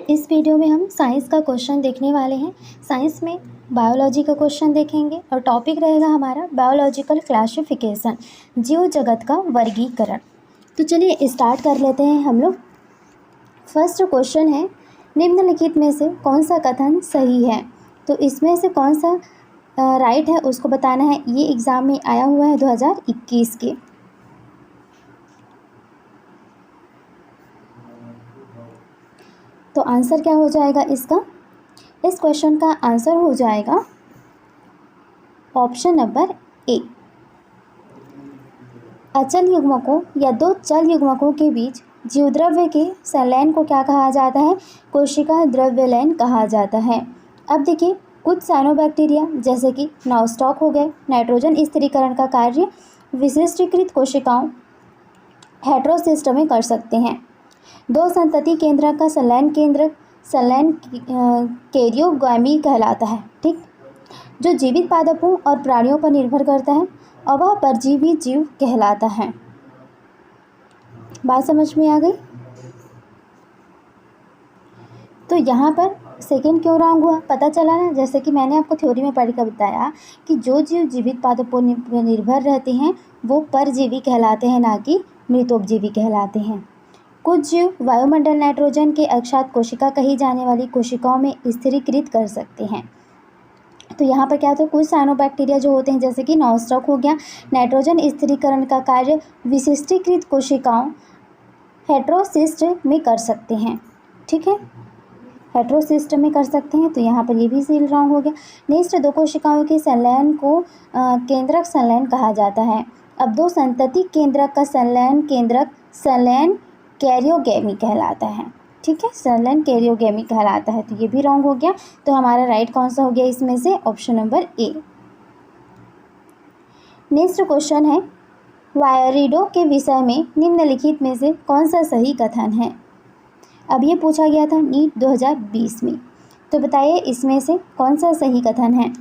इस वीडियो में हम साइंस का क्वेश्चन देखने वाले हैं। साइंस में बायोलॉजी का क्वेश्चन देखेंगे और टॉपिक रहेगा हमारा बायोलॉजिकल क्लासिफिकेशन, जीव जगत का वर्गीकरण। तो चलिए स्टार्ट कर लेते हैं हम लोग। फर्स्ट क्वेश्चन है, निम्नलिखित में से कौन सा कथन सही है। तो इसमें से कौन सा राइट है उसको बताना है। ये एग्ज़ाम में आया हुआ है 2021 के। तो आंसर क्या हो जाएगा इसका? इस क्वेश्चन का आंसर हो जाएगा ऑप्शन नंबर ए। अचल युग्मकों या दो चल युग्मकों के बीच जीवद्रव्य के संलयन को क्या कहा जाता है? कोशिका द्रव्यलयन कहा जाता है। अब देखिए, कुछ साइनोबैक्टीरिया जैसे कि नॉस्टॉक हो गए, नाइट्रोजन स्थिरीकरण का कार्य विशिष्टीकृत कोशिकाओं हेटेरोसिस्ट में कर सकते हैं। दो संतति केंद्रक का संलयन कैरियोगैमी कहलाता है। ठीक, जो जीवित पादपों और प्राणियों पर निर्भर करता है और वह परजीवी जीव कहलाता है। बात समझ में आ गई? तो यहाँ पर सेकंड क्यों रॉन्ग हुआ पता चला ना। जैसे कि मैंने आपको थ्योरी में पढ़ कर बताया कि जो जीव जीवित पादपों पर निर्भर रहते हैं वो परजीवी कहलाते हैं, ना कि मृतोपजीवी कहलाते हैं। कुछ जीव वायुमंडल नाइट्रोजन के अक्षात कोशिका कही जाने वाली कोशिकाओं में स्थिरीकृत कर सकते हैं। तो यहाँ पर क्या होता है, कुछ साइनोबैक्टीरिया जो होते हैं जैसे कि नॉस्टॉक हो गया, नाइट्रोजन स्थिरीकरण का कार्य विशिष्टीकृत कोशिकाओं हेटेरोसिस्ट में कर सकते हैं। ठीक है, हेटेरोसिस्ट में कर सकते हैं। तो यहाँ पर ये भी सील रॉन्ग हो गया। नेक्स्ट, दो कोशिकाओं के संलयन को केंद्रक संलयन कहा जाता है। अब दो संतति केंद्रक का संलयन कैरियोगैमी कहलाता है। ठीक है, संलयन कैरियोगैमी कहलाता है। तो ये भी रॉन्ग हो गया। तो हमारा राइट कौन सा हो गया इसमें से? Option number A. Next question है, वायरिडो के विषय में निम्नलिखित में से कौन सा सही कथन है। अब ये पूछा गया था नीट 2020 में। तो बताइए इसमें से कौन सा सही कथन है।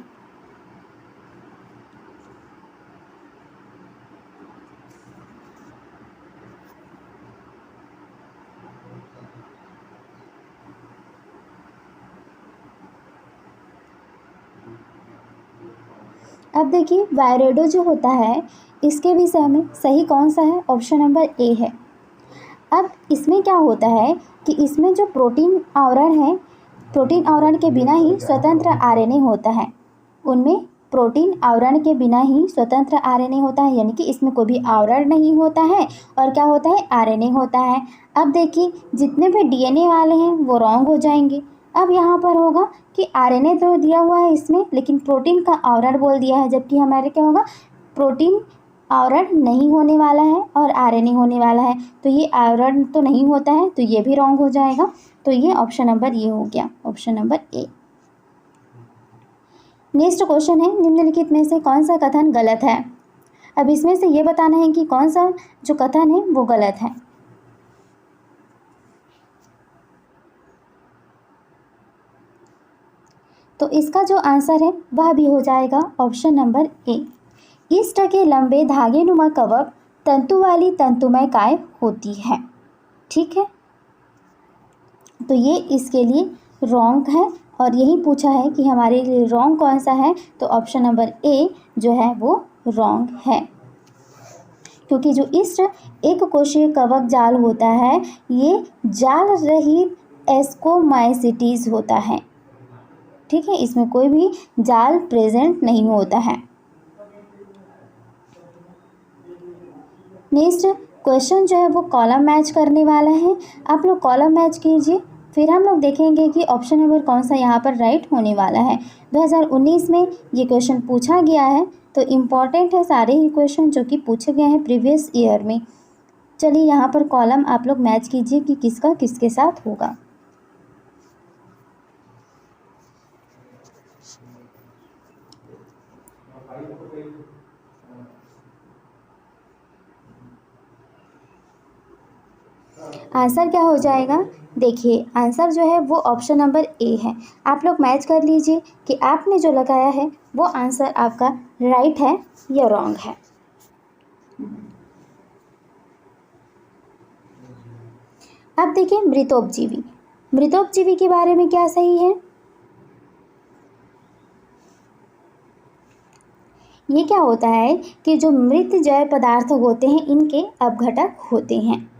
अब देखिए, वायरिडो जो होता है इसके विषय में सही कौन सा है? ऑप्शन नंबर ए है। अब इसमें क्या होता है कि इसमें जो प्रोटीन आवरण है, प्रोटीन आवरण के बिना ही स्वतंत्र आरएनए होता है। उनमें प्रोटीन आवरण के बिना ही स्वतंत्र आरएनए होता है, यानी कि इसमें कोई भी आवरण नहीं होता है और क्या होता है? आरएनए होता है। अब देखिए, जितने भी डीएनए वाले हैं वो रॉन्ग हो जाएंगे। अब यहाँ पर होगा कि आरएनए तो दिया हुआ है इसमें, लेकिन प्रोटीन का आवरण बोल दिया है, जबकि हमारे क्या होगा? प्रोटीन आवरण नहीं होने वाला है और आरएनए होने वाला है। तो ये आवरण तो नहीं होता है, तो ये भी रॉन्ग हो जाएगा। तो ये ऑप्शन नंबर ये हो गया, option number A. Next question है, निम्नलिखित में से कौन सा कथन गलत है। अब इसमें से ये बताना है कि कौन सा जो कथन है वो गलत है। तो इसका जो आंसर है वह भी हो जाएगा ऑप्शन नंबर ए। ईस्ट के लंबे धागेनुमा कवक तंतु वाली तंतुमय काय होती है। ठीक है, तो ये इसके लिए रॉन्ग है और यही पूछा है कि हमारे लिए रॉन्ग कौन सा है। तो ऑप्शन नंबर ए जो है वो रॉन्ग है, क्योंकि जो ईस्ट एक कोशीय कवक जाल होता है ये जाल रहित एस्कोमाइसिटीज होता है। ठीक है, इसमें कोई भी जाल प्रेजेंट नहीं होता है। नेक्स्ट क्वेश्चन जो है वो कॉलम मैच करने वाला है। आप लोग कॉलम मैच कीजिए, फिर हम लोग देखेंगे कि ऑप्शन नंबर कौन सा यहाँ पर राइट होने वाला है। 2019 में ये क्वेश्चन पूछा गया है, तो इम्पॉर्टेंट है सारे ही क्वेश्चन जो कि पूछे गए हैं प्रीवियस ईयर में। चलिए यहाँ पर कॉलम आप लोग मैच कीजिए कि किसका किसके साथ होगा। आंसर क्या हो जाएगा? देखिए, आंसर जो है वो ऑप्शन नंबर ए है। आप लोग मैच कर लीजिए कि आपने जो लगाया है वो आंसर आपका राइट है या रॉन्ग है। अब देखिए, मृतोपजीवी मृतोपजीवी के बारे में क्या सही है? ये क्या होता है कि जो मृत जैव पदार्थ होते हैं इनके अपघटक होते हैं।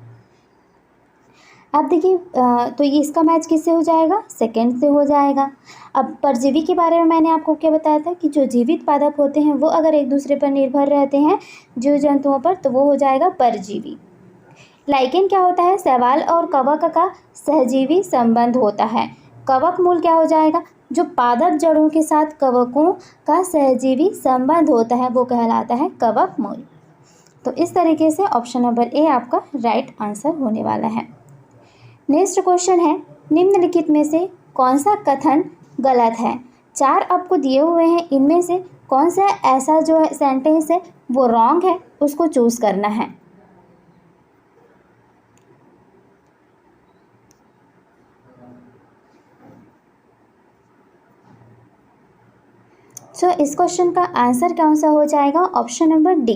अब देखिए तो ये इसका मैच किससे हो जाएगा? सेकंड से हो जाएगा। अब परजीवी के बारे में मैंने आपको क्या बताया था कि जो जीवित पादप होते हैं वो अगर एक दूसरे पर निर्भर रहते हैं जीव जंतुओं पर तो वो हो जाएगा परजीवी। लाइकेन क्या होता है? शैवाल और कवक का सहजीवी संबंध होता है। कवक मूल क्या हो जाएगा? जो पादप जड़ों के साथ कवकों का सहजीवी संबंध होता है वो कहलाता है कवक मूल। तो इस तरीके से ऑप्शन नंबर ए आपका राइट आंसर होने वाला है। नेक्स्ट क्वेश्चन है, निम्नलिखित में से कौन सा कथन गलत है? 4 आपको दिए हुए हैं, इनमें से कौन सा ऐसा जो है सेंटेंस है वो रॉन्ग है, उसको चूज करना है। इस क्वेश्चन का आंसर कौन सा हो जाएगा? Option number D.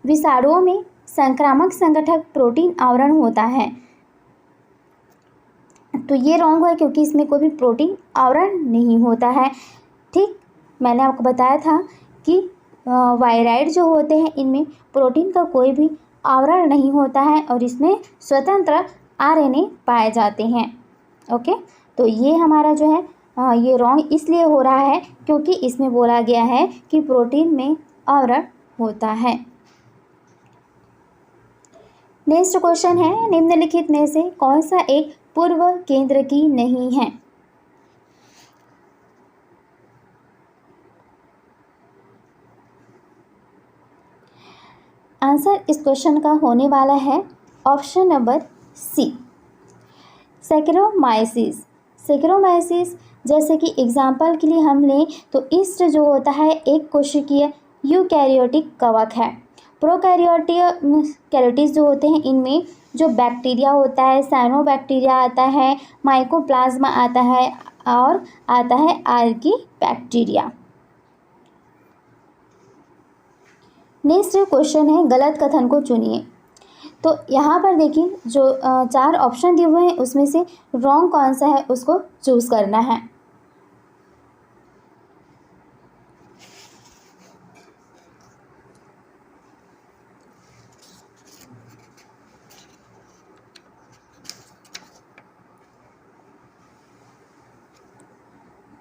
विषाणुओं में संक्रामक संगठक प्रोटीन आवरण होता है, तो ये रॉन्ग है क्योंकि इसमें कोई भी प्रोटीन आवरण नहीं होता है। ठीक, मैंने आपको बताया था कि वायराइड जो होते हैं इनमें प्रोटीन का कोई भी आवरण नहीं होता है और इसमें स्वतंत्र आरएनए पाए जाते हैं। ओके, तो ये हमारा जो है ये रॉन्ग इसलिए हो रहा है क्योंकि इसमें बोला गया है कि प्रोटीन में आवरण होता है। नेक्स्ट क्वेश्चन है, निम्नलिखित में से कौन सा एक पूर्व केंद्र की नहीं है? आंसर इस क्वेश्चन का होने वाला है option number C, Saccharomyces. Saccharomyces जैसे कि एग्जाम्पल के लिए हम लें तो ईस्ट जो होता है एक कोशिकीय यूकैरियोटिक कवक है। प्रोकैरियोटिस जो होते हैं इनमें जो बैक्टीरिया होता है साइनोबैक्टीरिया आता है, माइकोप्लाज्मा आता है और आता है आर्की बैक्टीरिया। नेक्स्ट क्वेश्चन है, गलत कथन को चुनिए। तो यहाँ पर देखिए जो 4 ऑप्शन दिए हुए हैं उसमें से रॉन्ग कौन सा है उसको चूज करना है।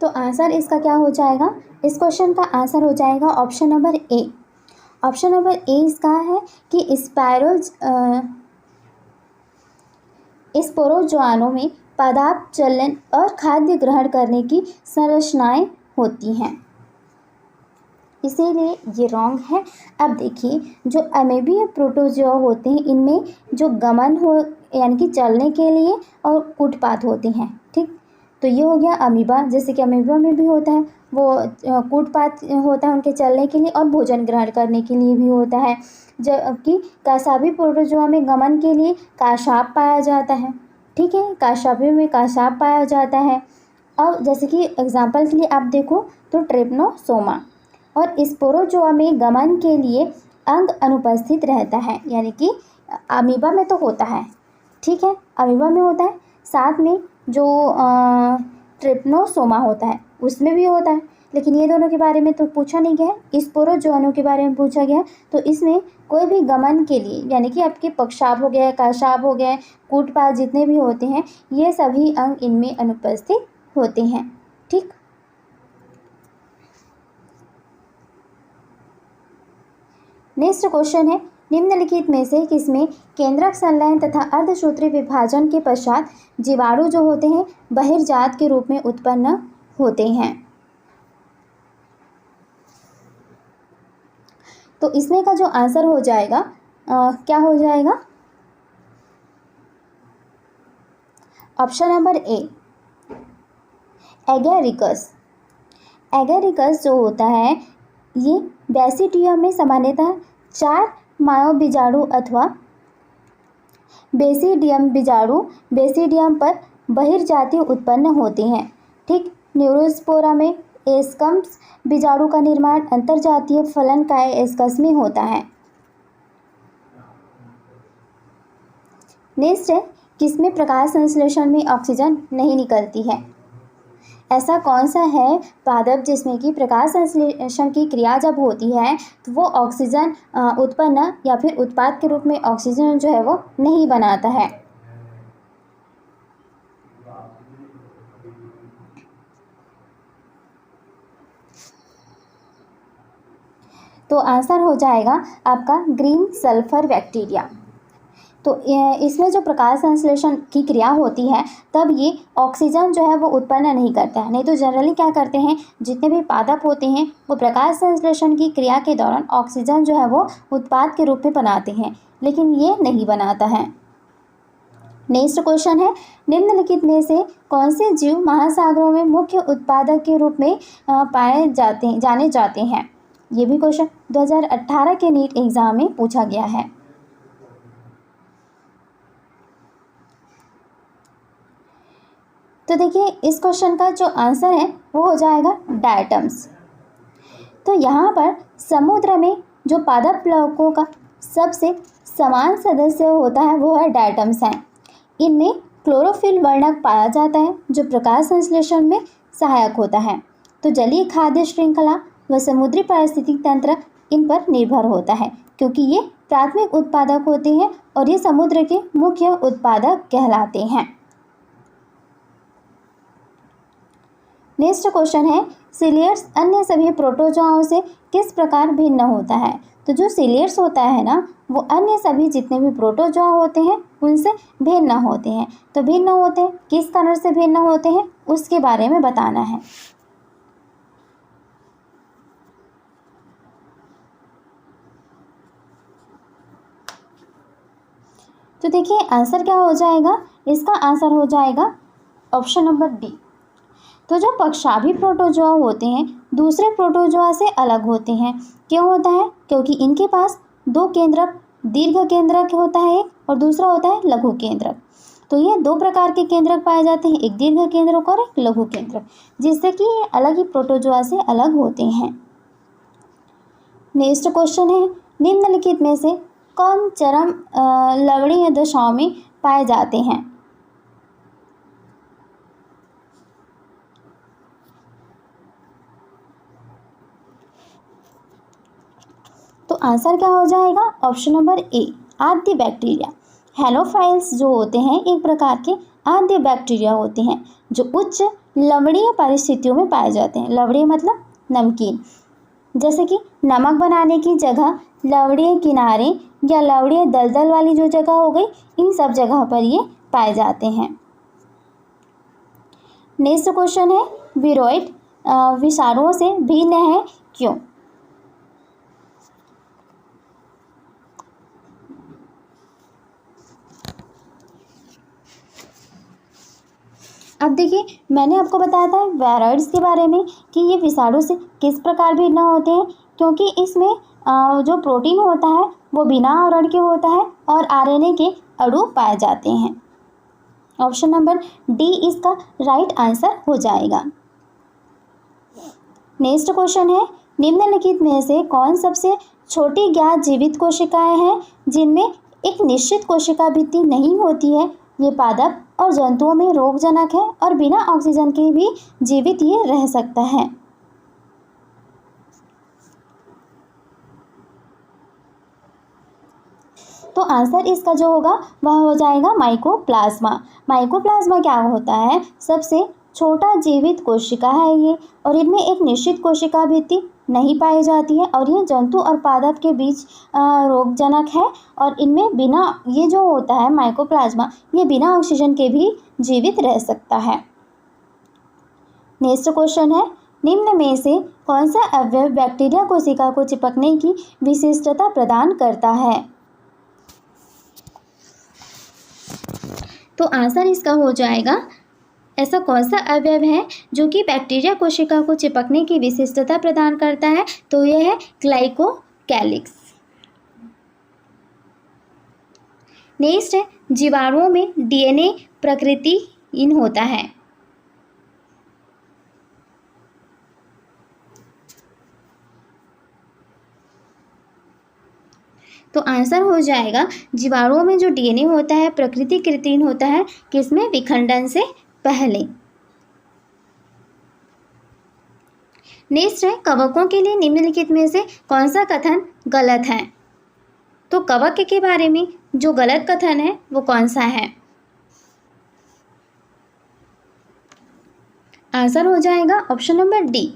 तो आंसर इसका क्या हो जाएगा? इस क्वेश्चन का आंसर हो जाएगा option number A. Option number A इसका है कि स्पोरोजोआनों में पदार्थ चलन और खाद्य ग्रहण करने की संरचनाएं होती हैं, इसीलिए ये रॉन्ग है। अब देखिए जो अमेबिया प्रोटोजोआ होते हैं इनमें जो गमन हो यानी कि चलने के लिए और कूटपात होते हैं। ठीक, तो ये हो गया अमीबा, जैसे कि अमीबा में भी होता है वो कूटपात होता है उनके चलने के लिए और भोजन ग्रहण करने के लिए भी होता है, जबकि कासाबी प्रोटोजोआ में गमन के लिए काशाब पाया जाता है। ठीक है, काशाबी में काशाब पाया जाता है। और जैसे कि एग्जाम्पल के लिए आप देखो तो ट्रिप्नोसोमा और स्पोरोजोआ में गमन के लिए अंग अनुपस्थित रहता है, यानी कि अमीबा में तो होता है। ठीक है, अमीबा में होता है, साथ में जो ट्रिप्नोसोमा होता है उसमें भी होता है, लेकिन ये दोनों के बारे में तो पूछा नहीं गया है, स्पोरोजोआनों के बारे में पूछा गया। तो इसमें कोई भी गमन के लिए यानी कि आपके पक्षाब हो गया, काशाब हो गया, कूटपात जितने भी होते हैं ये सभी अंग इनमें अनुपस्थित होते हैं। ठीक, नेक्स्ट क्वेश्चन है, निम्नलिखित में से किसमें केंद्रक संलयन तथा अर्धसूत्री विभाजन के पश्चात जीवाणु जो होते हैं बहिर्जात के रूप में उत्पन्न होते हैं? तो इसमें का जो आंसर हो जाएगा क्या हो जाएगा? Option number A, एगैरिकस। एगैरिकस जो होता है ये बैसिडियम में सामान्यतः 4 मायोबीजाणु अथवा बेसिडियम पर बहिर्जातीय उत्पन्न होते हैं। ठीक, न्यूरोस्पोरा में एस्कम्स बीजाणु का निर्माण अंतर्जातीय फलन काएस्कस में होता है। नेक्स्ट है, किसमें प्रकाश संश्लेषण में ऑक्सीजन नहीं निकलती है? ऐसा कौन सा है पादप जिसमें कि प्रकाश संश्लेषण की क्रिया जब होती है तो वो ऑक्सीजन उत्पन्न या फिर उत्पाद के रूप में ऑक्सीजन जो है वो नहीं बनाता है? तो आंसर हो जाएगा आपका ग्रीन सल्फर बैक्टीरिया। तो इसमें जो प्रकाश संश्लेषण की क्रिया होती है तब ये ऑक्सीजन जो है वो उत्पन्न नहीं करता है। नहीं तो जनरली क्या करते हैं, जितने भी पादप होते हैं वो प्रकाश संश्लेषण की क्रिया के दौरान ऑक्सीजन जो है वो उत्पाद के रूप में बनाते हैं, लेकिन ये नहीं बनाता है। नेक्स्ट क्वेश्चन है, निम्नलिखित में से कौन से जीव महासागरों में मुख्य उत्पादक के रूप में जाने जाते हैं? ये भी क्वेश्चन 2018 के नीट एग्जाम में पूछा गया है। तो देखिए इस क्वेश्चन का जो आंसर है वो हो जाएगा डायटम्स। तो यहाँ पर समुद्र में जो पादप प्लवकों का सबसे समान सदस्य होता है वो है डायटम्स हैं। इनमें क्लोरोफिल वर्णक पाया जाता है जो प्रकाश संश्लेषण में सहायक होता है। तो जलीय खाद्य श्रृंखला व समुद्री पारिस्थितिक तंत्र इन पर निर्भर होता है क्योंकि ये प्राथमिक उत्पादक होते हैं और ये समुद्र के मुख्य उत्पादक कहलाते हैं। नेक्स्ट क्वेश्चन है, सिलियर्स अन्य सभी प्रोटोजोआओं से किस प्रकार भिन्न होता है? तो जो सिलियर्स होता है ना वो अन्य सभी जितने भी प्रोटोजोआ होते हैं उनसे भिन्न होते हैं। तो भिन्न होते हैं, किस कारण से भिन्न होते हैं उसके बारे में बताना है। तो देखिए आंसर क्या हो जाएगा, इसका आंसर हो जाएगा ऑप्शन नंबर डी। तो जो पक्षाभी प्रोटोजोआ होते हैं दूसरे प्रोटोजोआ से अलग होते हैं। क्यों होता है? क्योंकि इनके पास दो केंद्रक, दीर्घ केंद्रक होता है एक और दूसरा होता है लघु केंद्रक। तो ये दो प्रकार के केंद्रक पाए जाते हैं, एक दीर्घ केंद्रक और एक लघु केंद्रक, जिससे कि ये अलग ही प्रोटोजोआ से अलग होते हैं। नेक्स्ट क्वेश्चन है, निम्नलिखित में से कौन चरम लवणीय दशाओं में पाए जाते हैं? तो आंसर क्या हो जाएगा, ऑप्शन नंबर ए, आद्य बैक्टीरिया। हेलोफाइल्स जो होते हैं एक प्रकार के आद्य बैक्टीरिया होते हैं जो उच्च लवणीय परिस्थितियों में पाए जाते हैं। लवणीय मतलब नमकीन, जैसे कि नमक बनाने की जगह लवणीय किनारे या लवणीय दलदल वाली जो जगह हो गई, इन सब जगह पर ये पाए जाते हैं। नेक्स्ट क्वेश्चन है, विरोइड विषाणुओं से भिन्न है क्यों? अब देखिए मैंने आपको बताया था वेराइड्स के बारे में कि ये विषाणु से किस प्रकार भिन्न होते हैं, क्योंकि इसमें जो प्रोटीन होता है वो बिना आवरण के होता है और आरएनए के अणु पाए जाते हैं। ऑप्शन नंबर डी इसका राइट आंसर हो जाएगा। नेक्स्ट क्वेश्चन है, निम्नलिखित में से कौन सबसे छोटी ज्ञात जीवित कोशिकाएं हैं जिनमें एक निश्चित कोशिका भित्ति नहीं होती है? ये पादप और जंतुओं में रोगजनक है और बिना ऑक्सीजन के भी जीवित ये रह सकता है। तो आंसर इसका जो होगा वह हो जाएगा माइकोप्लाज्मा। माइकोप्लाज्मा क्या होता है, सबसे छोटा जीवित कोशिका है ये, और इनमें एक निश्चित कोशिका भित्ति नहीं पाई जाती है और ये जंतु और पादप के बीच रोगजनक है और इनमें बिना, ये जो होता है माइकोप्लाज्मा, ये बिना ऑक्सीजन के भी जीवित रह सकता है। नेक्स्ट क्वेश्चन है, निम्न में से कौन सा अवयव बैक्टीरिया कोशिका को चिपकने की विशिष्टता प्रदान करता है? तो आंसर इसका हो जाएगा, ऐसा कौन सा अवयव है जो कि बैक्टीरिया कोशिका को चिपकने की विशिष्टता प्रदान करता है? तो यह है ग्लाइकोकैलिक्स। नेक्स्ट है, जीवाणुओं में डीएनए प्रकृतिहीन होता है। तो आंसर हो जाएगा जीवाणुओं में जो डीएनए होता है प्राकृतिक कृत्रिम होता है किसमें, विखंडन से पहले। नेक्स्ट है कवकों के लिए निम्नलिखित में से कौन सा कथन गलत है। तो कवक के बारे में जो गलत कथन है वो कौन सा है। आंसर हो जाएगा ऑप्शन नंबर डी।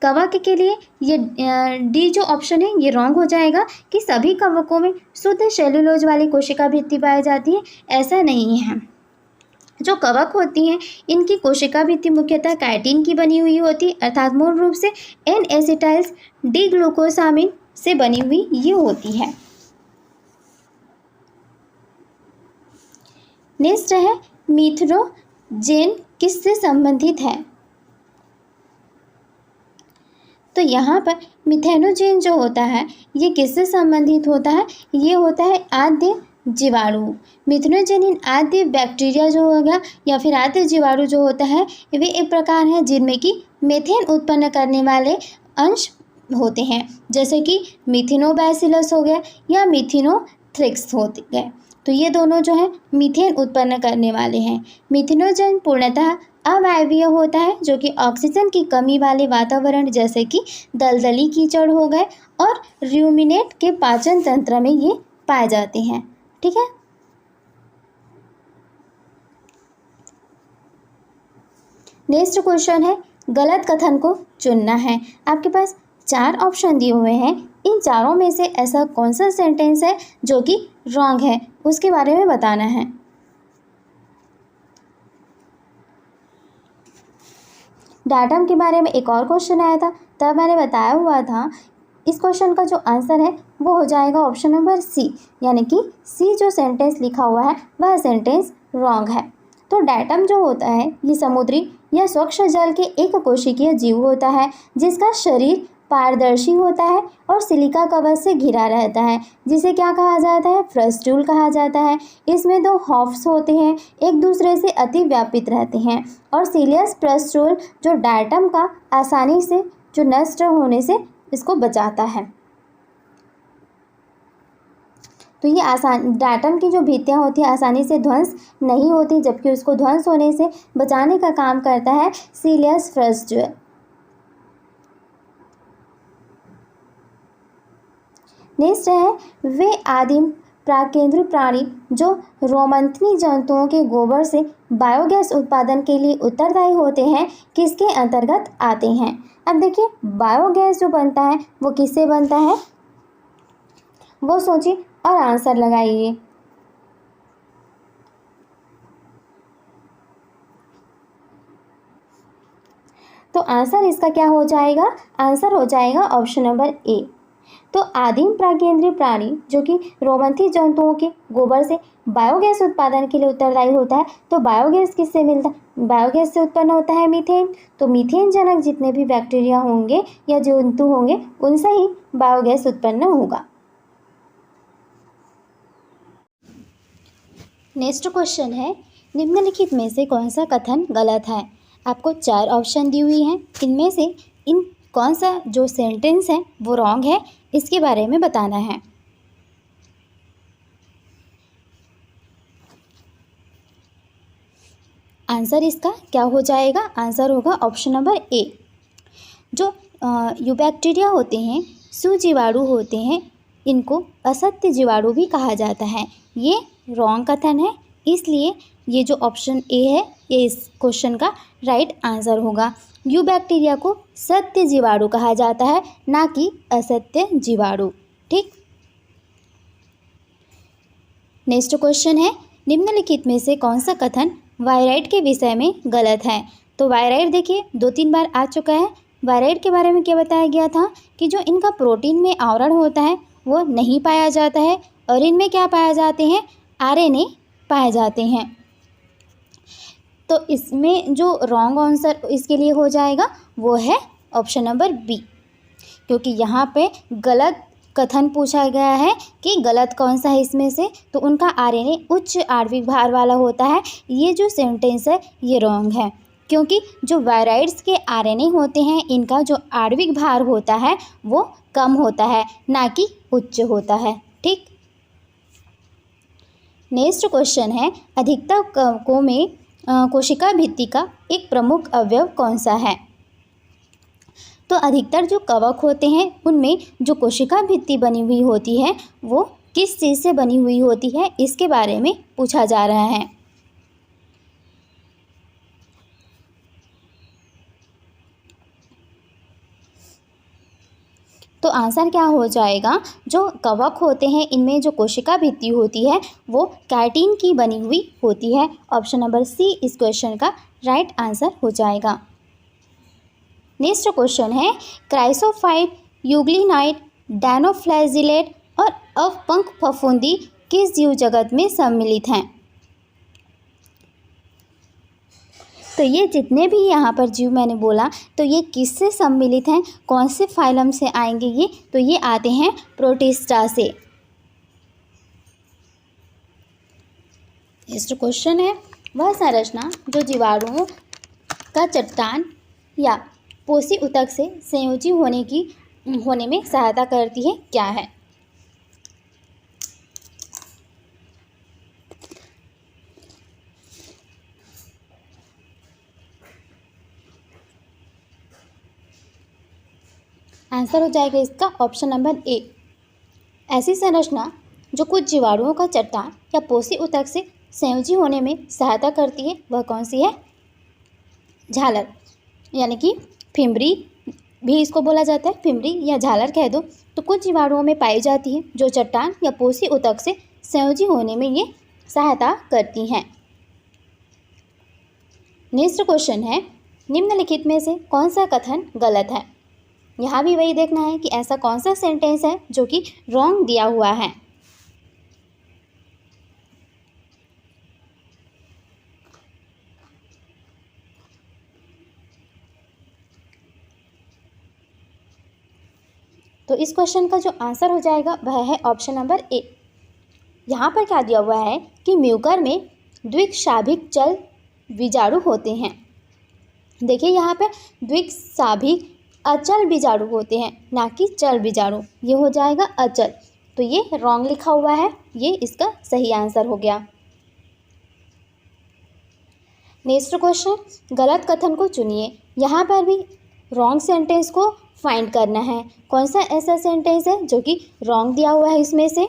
कवक के लिए ये डी जो ऑप्शन है ये रॉन्ग हो जाएगा कि सभी कवकों में शुद्ध सेलुलोज वाली कोशिका भित्ति पाई जाती है, ऐसा नहीं है। जो कवक होती हैं इनकी कोशिका भित्ति मुख्यतः काइटिन की बनी हुई होती है, अर्थात मूल रूप से एन एसिटाइल्स डी ग्लूकोसामिन से बनी हुई ये होती है। नेक्स्ट है मीथनोजेन किससे संबंधित है। तो यहाँ पर मिथेनोजेन जो होता है ये किससे संबंधित होता है, ये होता है आद्य जीवाणु। मिथेनोजेन आद्य बैक्टीरिया जो होगा या फिर आद्य जीवाणु जो होता है वे एक प्रकार है जिनमें कि मीथेन उत्पन्न करने वाले अंश होते हैं, जैसे कि मिथिनोबैसिलस हो गया या मिथिनोथ्रिक्स होते गए। तो ये दोनों जो है मीथेन उत्पन्न करने वाले हैं। मिथेनोजेन पूर्णतः अवायवीय होता है जो कि ऑक्सीजन की कमी वाले वातावरण जैसे कि दलदली कीचड़ हो गए और रूमिनेट के पाचन तंत्र में ये पाए जाते हैं। ठीक है। नेक्स्ट क्वेश्चन है गलत कथन को चुनना है। आपके पास 4 ऑप्शन दिए हुए हैं, इन चारों में से ऐसा कौन सा सेंटेंस है जो कि रॉन्ग है उसके बारे में बताना है। डाटम के बारे में एक और क्वेश्चन आया था, तब मैंने बताया हुआ था इस क्वेश्चन का जो आंसर है वो हो जाएगा ऑप्शन नंबर सी, यानी कि सी जो सेंटेंस लिखा हुआ है वह सेंटेंस रॉन्ग है। तो डाटम जो होता है ये समुद्री या स्वच्छ जल के एक कोशिकीय जीव होता है जिसका शरीर पारदर्शी होता है और सिलिका कवच से घिरा रहता है, जिसे क्या कहा जाता है, फ्रस्ट्यूल कहा जाता है। इसमें 2 हॉफ्स होते हैं, एक दूसरे से अति व्यापित रहते हैं और सिलियस फ्रस्ट्यूल जो डाटम का आसानी से जो नष्ट होने से इसको बचाता है। तो ये डाटम की जो भित्तियाँ होती हैं आसानी से ध्वंस नहीं होती, जबकि उसको ध्वंस होने से बचाने का काम करता है सिलियस फ्रस्ट्यूल। नेक्स्ट है वे आदिम प्राकेंद्र प्राणी जो रोमंथनी जंतुओं के गोबर से बायोगैस उत्पादन के लिए उत्तरदायी होते हैं किसके अंतर्गत आते हैं। अब देखिए बायोगैस जो बनता है वो किससे बनता है वो सोचिए और आंसर लगाइए। तो आंसर इसका क्या हो जाएगा, आंसर हो जाएगा ऑप्शन नंबर ए। तो आदिम प्राकेंद्रीय प्राणी जो कि रोमंथी जंतुओं के गोबर से बायोगैस उत्पादन के लिए उत्तरदायी होता है, तो बायोगैस किससे मिलता है, बायोगैस से उत्पन्न होता है मीथेन। तो मीथेन जनक जितने भी बैक्टीरिया होंगे या जंतु होंगे उनसे ही बायोगैस उत्पन्न होगा। नेक्स्ट क्वेश्चन है निम्नलिखित में से कौन सा कथन गलत है। आपको 4 ऑप्शन दी हुई हैं, इनमें से इन कौन सा जो सेंटेंस है वो रॉन्ग है इसके बारे में बताना है। आंसर इसका क्या हो जाएगा, आंसर होगा ऑप्शन नंबर ए। जो यूबैक्टीरिया होते हैं, सुजीवाणु होते हैं, इनको असत्य जीवाणु भी कहा जाता है। ये रॉन्ग कथन है, इसलिए ये जो ऑप्शन ए है ये इस क्वेश्चन का राइट आंसर होगा। यूबैक्टीरिया को सत्य जीवाणु कहा जाता है, ना कि असत्य जीवाणु। ठीक। नेक्स्ट क्वेश्चन है निम्नलिखित में से कौन सा कथन वायराइड के विषय में गलत है। तो वायराइड देखिए 2-3 बार आ चुका है। वायराइड के बारे में क्या बताया गया था कि जो इनका प्रोटीन में आवरण होता है वो नहीं पाया जाता है और इनमें क्या पाए जाते हैं, आरएनए पाए जाते हैं। तो इसमें जो रॉन्ग आंसर इसके लिए हो जाएगा वो है ऑप्शन नंबर बी, क्योंकि यहाँ पे गलत कथन पूछा गया है कि गलत कौन सा है इसमें से, तो उनका आरएनए उच्च आणविक भार वाला होता है। ये जो सेंटेंस है ये रॉन्ग है, क्योंकि जो वायराइड्स के आरएनए होते हैं इनका जो आणविक भार होता है वो कम होता है, ना कि उच्च होता है। ठीक। नेक्स्ट क्वेश्चन है, अधिकतर कवकों में कोशिका भित्ति का एक प्रमुख अवयव कौन सा है? तो अधिकतर जो कवक होते हैं उनमें जो कोशिका भित्ति बनी हुई होती है वो किस चीज़ से बनी हुई होती है, इसके बारे में पूछा जा रहा है। तो आंसर क्या हो जाएगा, जो कवक होते हैं इनमें जो कोशिका भित्ति होती है वो काइटिन की बनी हुई होती है। ऑप्शन नंबर सी इस क्वेश्चन का राइट आंसर हो जाएगा। नेक्स्ट क्वेश्चन है, क्राइसोफाइट, यूग्लिनाइट, डायनोफ्लैजिलेट और अवपंख फफूंदी किस जीव जगत में सम्मिलित हैं? तो ये जितने भी यहाँ पर जीव मैंने बोला तो ये किससे सम्मिलित हैं, कौन से फाइलम से आएंगे ये? तो ये आते हैं प्रोटिस्टा से। नेक्स्ट क्वेश्चन है, वह संरचना जो जीवाणुओं का चट्टान या पोषी ऊतक से संयोजी होने में सहायता करती है, क्या है? आंसर हो जाएगा इसका ऑप्शन नंबर ए। ऐसी संरचना जो कुछ जीवाणुओं का चट्टान या पोषी ऊतक से संयोजी होने में सहायता करती है वह कौन सी है? झालर, यानी कि फिम्बरी भी इसको बोला जाता है, फिम्बरी या झालर कह दो। तो कुछ जीवाणुओं में पाई जाती है जो चट्टान या पोषी ऊतक से संयोजी होने में ये सहायता करती हैं। नेक्स्ट क्वेश्चन है, निम्नलिखित में से कौन सा कथन गलत है? यहाँ भी वही देखना है कि ऐसा कौन सा सेंटेंस है जो कि रॉन्ग दिया हुआ है। तो इस क्वेश्चन का जो आंसर हो जाएगा वह है ऑप्शन नंबर ए। यहाँ पर क्या दिया हुआ है कि म्यूकर में द्विशाभिक चल बीजाणु होते हैं। देखिए यहाँ पे द्विशाभिक अचल बीजाणु होते हैं, ना कि चल बीजाणु। ये हो जाएगा अचल, तो ये रॉन्ग लिखा हुआ है, ये इसका सही आंसर हो गया। नेक्स्ट क्वेश्चन, गलत कथन को चुनिए। यहाँ पर भी रॉन्ग सेंटेंस को फाइंड करना है। कौन सा ऐसा सेंटेंस है जो कि रॉन्ग दिया हुआ है इसमें से?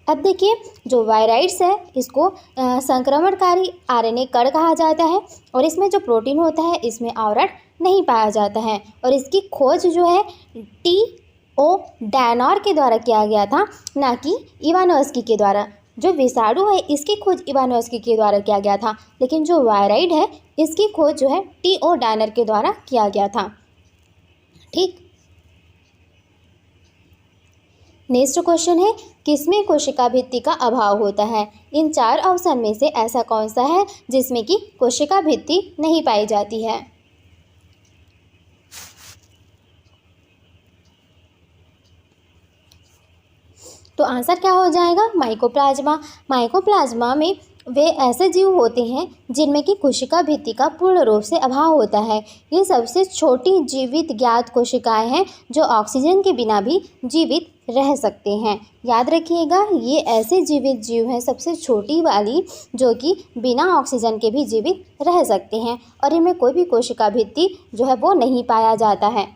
अब देखिए, जो वायराइड्स है इसको संक्रमणकारी आरएनए कण कहा जाता है और इसमें जो प्रोटीन होता है इसमें आवरण नहीं पाया जाता है और इसकी खोज जो है टी.ओ. डैनॉर के द्वारा किया गया था, ना कि इवानोव्स्की के द्वारा। जो विषाणु है इसकी खोज इवानोव्स्की के द्वारा किया गया था, लेकिन जो वायराइड है इसकी खोज जो है टी.ओ. डैनर के द्वारा किया गया था। ठीक। नेक्स्ट क्वेश्चन है, किसमें कोशिका भित्ति का अभाव होता है? इन चार ऑप्शन में से ऐसा कौन सा है जिसमें कि कोशिका भित्ति नहीं पाई जाती है? तो आंसर क्या हो जाएगा? माइकोप्लाज्मा। माइकोप्लाज्मा में वे ऐसे जीव होते हैं जिनमें कि कोशिका भित्ति का पूर्ण रूप से अभाव होता है। ये सबसे छोटी जीवित ज्ञात कोशिकाएं हैं जो ऑक्सीजन के बिना भी जीवित रह सकते हैं। याद रखिएगा, ये ऐसे जीवित जीव हैं सबसे छोटी वाली जो कि बिना ऑक्सीजन के भी जीवित रह सकते हैं और इनमें कोई भी कोशिका भित्ति जो है वो नहीं पाया जाता है।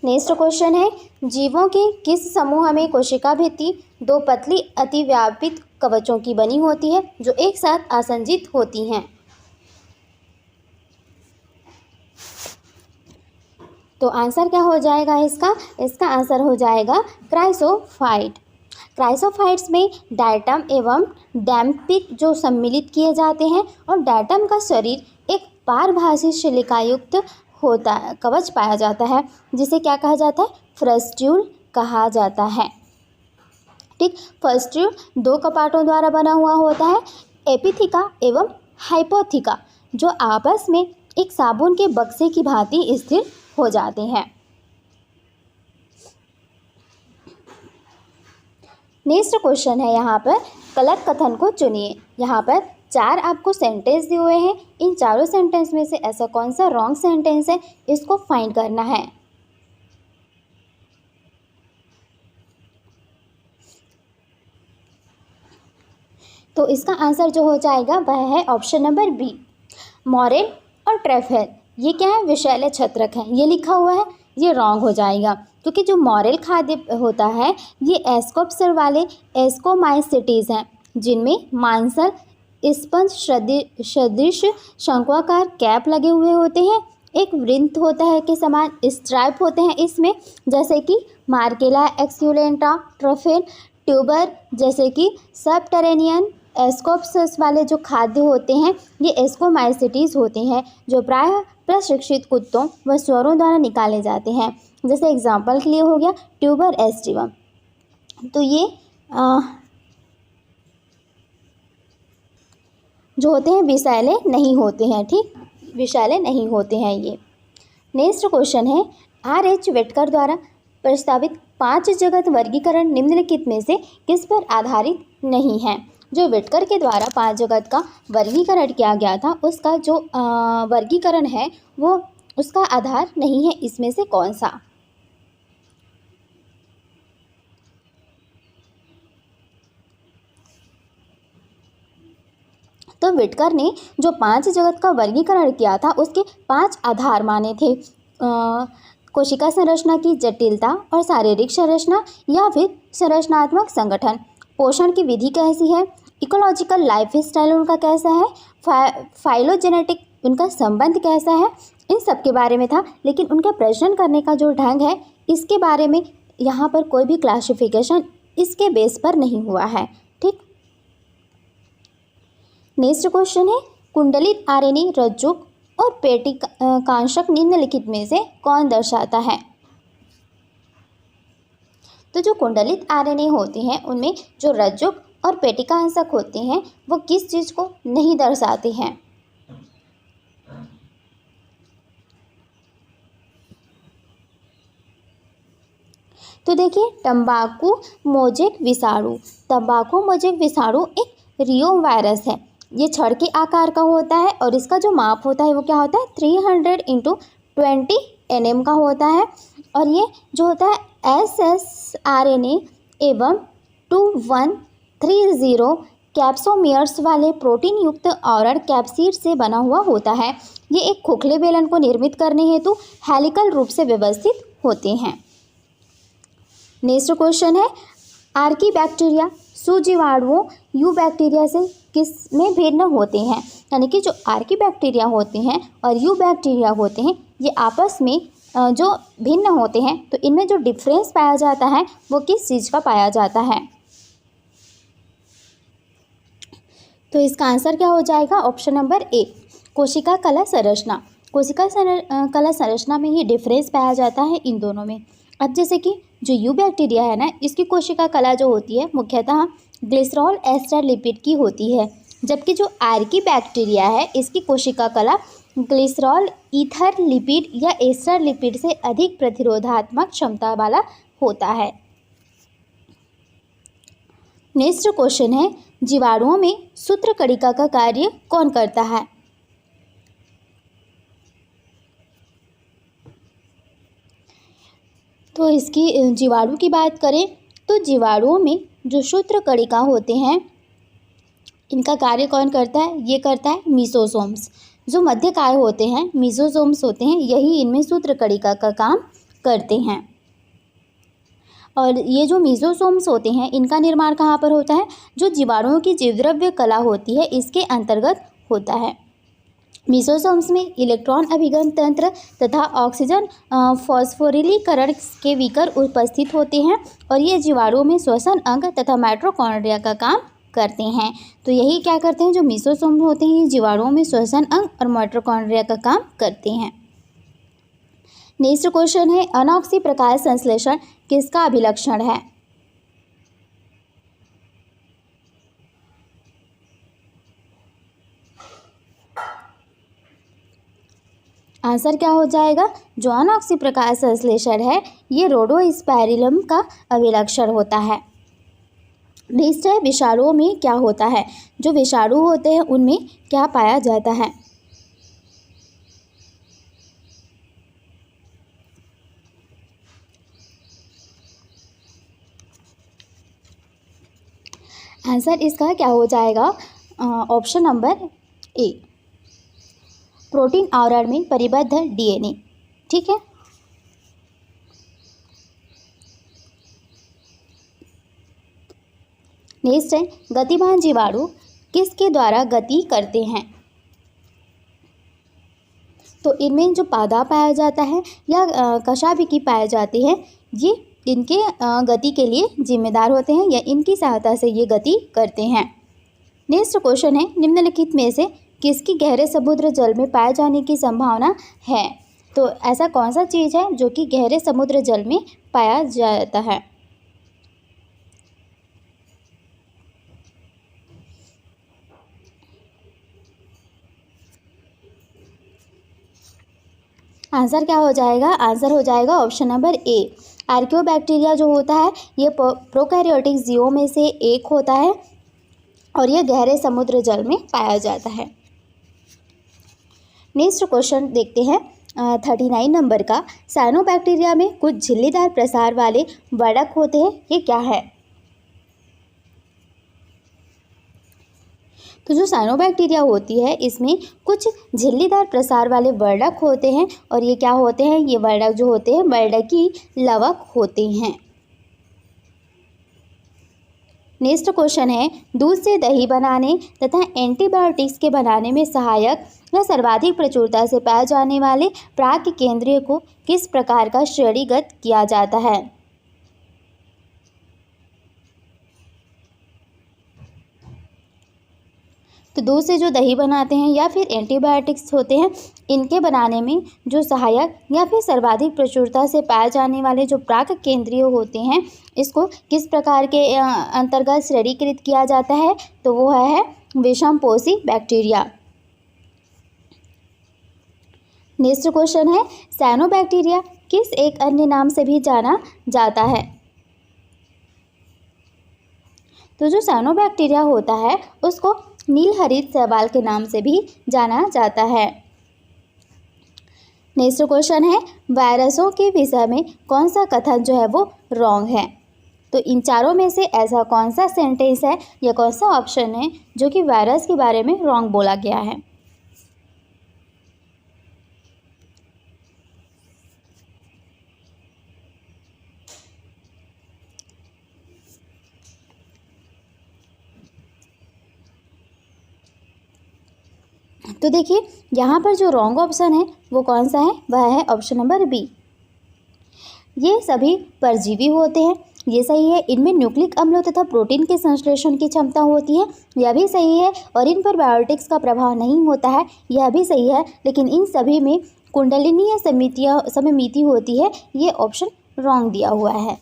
नेक्स्ट क्वेश्चन है, जीवों के किस समूह में कोशिका भित्ति दो पतली अतिव्यापित कवचों की बनी होती है जो एक साथ आसंजित होती हैं? तो आंसर क्या हो जाएगा इसका? इसका आंसर हो जाएगा क्राइसोफाइट। क्राइसोफाइट्स में डायटम एवं डैम्पिक जो सम्मिलित किए जाते हैं और डायटम का शरीर एक पारभासी शिलिकायुक्त होता है, कवच पाया जाता है, जिसे क्या कहा जाता है? फ्रस्ट्यूल कहा जाता है। ठीक। फ्रस्ट्यूल दो कपाटों द्वारा बना हुआ होता है, एपिथिका एवं हाइपोथिका, जो आपस में एक साबुन के बक्से की भांति स्थिर हो जाते हैं। नेक्स्ट क्वेश्चन है यहाँ पर गलत कथन को चुनिए। यहाँ पर 4 आपको सेंटेंस दिए हुए हैं। इन चारों सेंटेंस में से ऐसा कौन सा रॉन्ग सेंटेंस है, इसको फाइंड करना है। तो इसका आंसर जो हो जाएगा वह है ऑप्शन नंबर बी, मॉरेल और ट्रेफेल। ये क्या है, विषैले छत्रक हैं, ये लिखा हुआ है, ये रॉन्ग हो जाएगा क्योंकि जो मॉरेल खाद्य होता है ये एस्कोप्सर वाले एस्कोमाइसिटीज़ हैं जिनमें मांसल स्पंज सदृश शंक्वाकार कैप लगे हुए होते हैं। एक वृत्त होता है के समान स्ट्राइप होते हैं इसमें, जैसे कि मार्केला एक्सुलेंटा, ट्रफेल, ट्यूबर, जैसे कि सबटेरेनियन एस्कोप्सस वाले जो खाद्य होते हैं ये एस्कोमाइसिटीज़ होते हैं जो प्रायः प्रशिक्षित कुत्तों व स्वरों द्वारा निकाले जाते हैं। जैसे एग्जाम्पल के लिए हो गया ट्यूबर एस्टिवम। तो ये जो होते हैं विषैले नहीं होते हैं, ठीक, विषैले नहीं होते हैं ये। नेक्स्ट क्वेश्चन है R.H. वेटकर द्वारा प्रस्तावित 5 जगत वर्गीकरण निम्नलिखित में से किस पर आधारित नहीं है। जो वेटकर के द्वारा 5 जगत का वर्गीकरण किया गया था उसका जो वर्गीकरण है वो उसका आधार नहीं है, इसमें से कौन सा। तो वेटकर ने जो 5 जगत का वर्गीकरण किया था उसके 5 आधार माने थे। कोशिका संरचना की जटिलता और शारीरिक संरचना या फिर संरचनात्मक संगठन, पोषण की विधि कैसी है, इकोलॉजिकल लाइफ स्टाइल उनका कैसा है, फाइलोजेनेटिक उनका संबंध कैसा है, इन सब के बारे में था। लेकिन उनका प्रश्न करने का जो ढंग है इसके बारे में यहाँ पर कोई भी क्लासिफिकेशन इसके बेस पर नहीं हुआ है, ठीक। नेक्स्ट क्वेश्चन है कुंडलित आरएनए रज्जुक और पेटिकांशक निम्नलिखित में से कौन दर्शाता है। तो जो कुंडलित आरएनए होते हैं उनमें जो रज्जुक और पेटिकांशक होते हैं वो किस चीज़ को नहीं दर्शाते हैं। तो देखिए तंबाकू मोजेक विषाणु एक रियो वायरस है। ये छड़ के आकार का होता है और इसका जो माप होता है वो क्या होता है 300 × 20 nm का होता है। और ये जो होता है ssRNA एवं 2130 कैप्सोमियर्स वाले प्रोटीन युक्त आवरण कैप्सिड से बना हुआ होता है। ये एक खोखले बेलन को निर्मित करने हेतु हेलिकल रूप से व्यवस्थित होते हैं। नेक्स्ट क्वेश्चन है आर्कीबैक्टीरिया सुजीवाणुओं यूबैक्टीरिया से किस में भिन्न होते हैं। यानी कि जो आर्कीबैक्टीरिया होते हैं और यूबैक्टीरिया होते हैं ये आपस में जो भिन्न होते हैं, तो इनमें जो डिफरेंस पाया जाता है वो किस चीज़ का पाया जाता है। तो इसका आंसर क्या हो जाएगा ऑप्शन नंबर ए, कोशिका कला संरचना। कोशिका कला संरचना में ही डिफरेंस पाया जाता है इन दोनों में। अब जैसे कि जो यूबैक्टीरिया है ना इसकी कोशिका कला जो होती है मुख्यतः ग्लिसरॉल एस्टर लिपिड की होती है, जबकि जो आर्कीबैक्टीरिया है इसकी कोशिका कला ग्लिसरॉल ईथर लिपिड या एस्टर लिपिड से अधिक प्रतिरोधात्मक क्षमता वाला होता है। नेक्स्ट क्वेश्चन है जीवाणुओं में सूत्रकणिका का कार्य कौन करता है। तो इसकी जीवाणु की बात करें तो जीवाणुओं में जो सूत्रकणिका होते हैं इनका कार्य कौन करता है, ये करता है मीसोसोम्स। जो मध्यकाय होते हैं मीसोसोम्स होते हैं, यही इनमें सूत्रकणिका का काम करते हैं। और ये जो मीसोसोम्स होते हैं इनका निर्माण कहाँ पर होता है, जो जीवाणुओं की जीवद्रव्य कला होती है इसके अंतर्गत होता है। मीसोसोम्स में इलेक्ट्रॉन अभिगम तंत्र तथा ऑक्सीजन फॉस्फोरिलीकरण के विकर उपस्थित होते हैं और ये जीवाणुओं में श्वसन अंग तथा माइटोकॉन्ड्रिया का काम करते हैं। तो यही क्या करते हैं, जो मीसोसोम होते हैं ये जीवाणुओं में श्वसन अंग और माइटोकॉन्ड्रिया का काम करते हैं। नेक्स्ट क्वेश्चन है अनॉक्सी प्रकाश संश्लेषण किसका अभिलक्षण है। आंसर क्या हो जाएगा, जो अनॉक्सी प्रकाश संश्लेषण है ये रोडोस्पाइरिलम का अभिलक्षण होता है। नेक्स्ट है विषाणुओं में क्या होता है। जो विषाणु होते हैं उनमें क्या पाया जाता है। आंसर इसका क्या हो जाएगा, ऑप्शन नंबर ए, प्रोटीन आवरण में परिबद्ध डीएनए। ठीक है। नेक्स्ट है गतिमान जीवाणु किसके द्वारा गति करते हैं। तो इनमें जो पौधा पाया जाता है या कशाभिकी पाए जाते हैं, ये इनके गति के लिए जिम्मेदार होते हैं या इनकी सहायता से ये गति करते हैं। नेक्स्ट क्वेश्चन है निम्नलिखित में से किसकी गहरे समुद्र जल में पाए जाने की संभावना है। तो ऐसा कौन सा चीज़ है जो कि गहरे समुद्र जल में पाया जाता है। आंसर क्या हो जाएगा, आंसर हो जाएगा ऑप्शन नंबर ए, आर्कियोबैक्टीरिया जो होता है ये प्रोकैरियोटिक जीवों में से एक होता है और ये गहरे समुद्र जल में पाया जाता है। नेक्स्ट क्वेश्चन देखते हैं 39 नंबर का, साइनोबैक्टीरिया में कुछ झिल्लीदार प्रसार वाले वर्णक होते हैं, ये क्या है। तो जो साइनोबैक्टीरिया होती है इसमें कुछ झिल्लीदार प्रसार वाले वर्णक होते हैं और ये क्या होते हैं, ये वर्णक जो होते हैं वर्णकी लवक होते हैं। नेक्स्ट क्वेश्चन है दूध से दही बनाने तथा एंटीबायोटिक्स के बनाने में सहायक व सर्वाधिक प्रचुरता से पाए जाने वाले प्राक केंद्रीय को किस प्रकार का श्रेणीगत किया जाता है। तो दूध से जो दही बनाते हैं या फिर एंटीबायोटिक्स होते हैं, इनके बनाने में जो सहायक या फिर सर्वाधिक प्रचुरता से पाए जाने वाले जो प्राक केंद्रीय होते हैं, इसको किस प्रकार के अंतर्गत श्रेणीकृत किया जाता है। तो वो है विषमपोषी बैक्टीरिया। नेक्स्ट क्वेश्चन है साइनोबैक्टीरिया किस एक अन्य नाम से भी जाना जाता है। तो जो साइनोबैक्टीरिया होता है उसको नीलहरित शैवाल के नाम से भी जाना जाता है। नेक्स्ट क्वेश्चन है वायरसों के विषय में कौन सा कथन जो है वो रॉन्ग है। तो इन चारों में से ऐसा कौन सा सेंटेंस है या कौन सा ऑप्शन है जो कि वायरस के बारे में रॉन्ग बोला गया है। तो देखिए यहाँ पर जो रॉन्ग ऑप्शन है वो कौन सा है, वह है ऑप्शन नंबर बी, ये सभी परजीवी होते हैं, ये सही है। इनमें न्यूक्लिक अम्लों तथा प्रोटीन के संश्लेषण की क्षमता होती है, यह भी सही है। और इन पर बायोटिक्स का प्रभाव नहीं होता है, यह भी सही है। लेकिन इन सभी में कुंडलिनी या सममिति होती है, ये ऑप्शन रॉन्ग दिया हुआ है।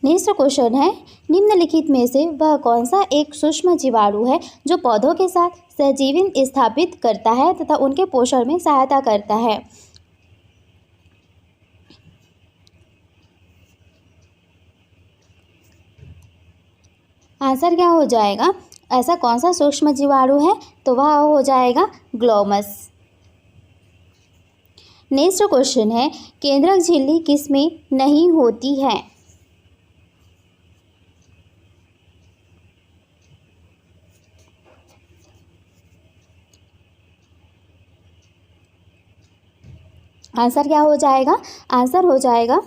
नेक्स्ट क्वेश्चन है निम्नलिखित में से वह कौन सा एक सूक्ष्म जीवाणु है जो पौधों के साथ सहजीवन स्थापित करता है तथा उनके पोषण में सहायता करता है। आंसर क्या हो जाएगा, ऐसा कौन सा सूक्ष्म जीवाणु है, तो वह हो जाएगा ग्लोमस। नेक्स्ट क्वेश्चन है केंद्रक झिल्ली किसमें नहीं होती है। आंसर क्या हो जाएगा, आंसर हो जाएगा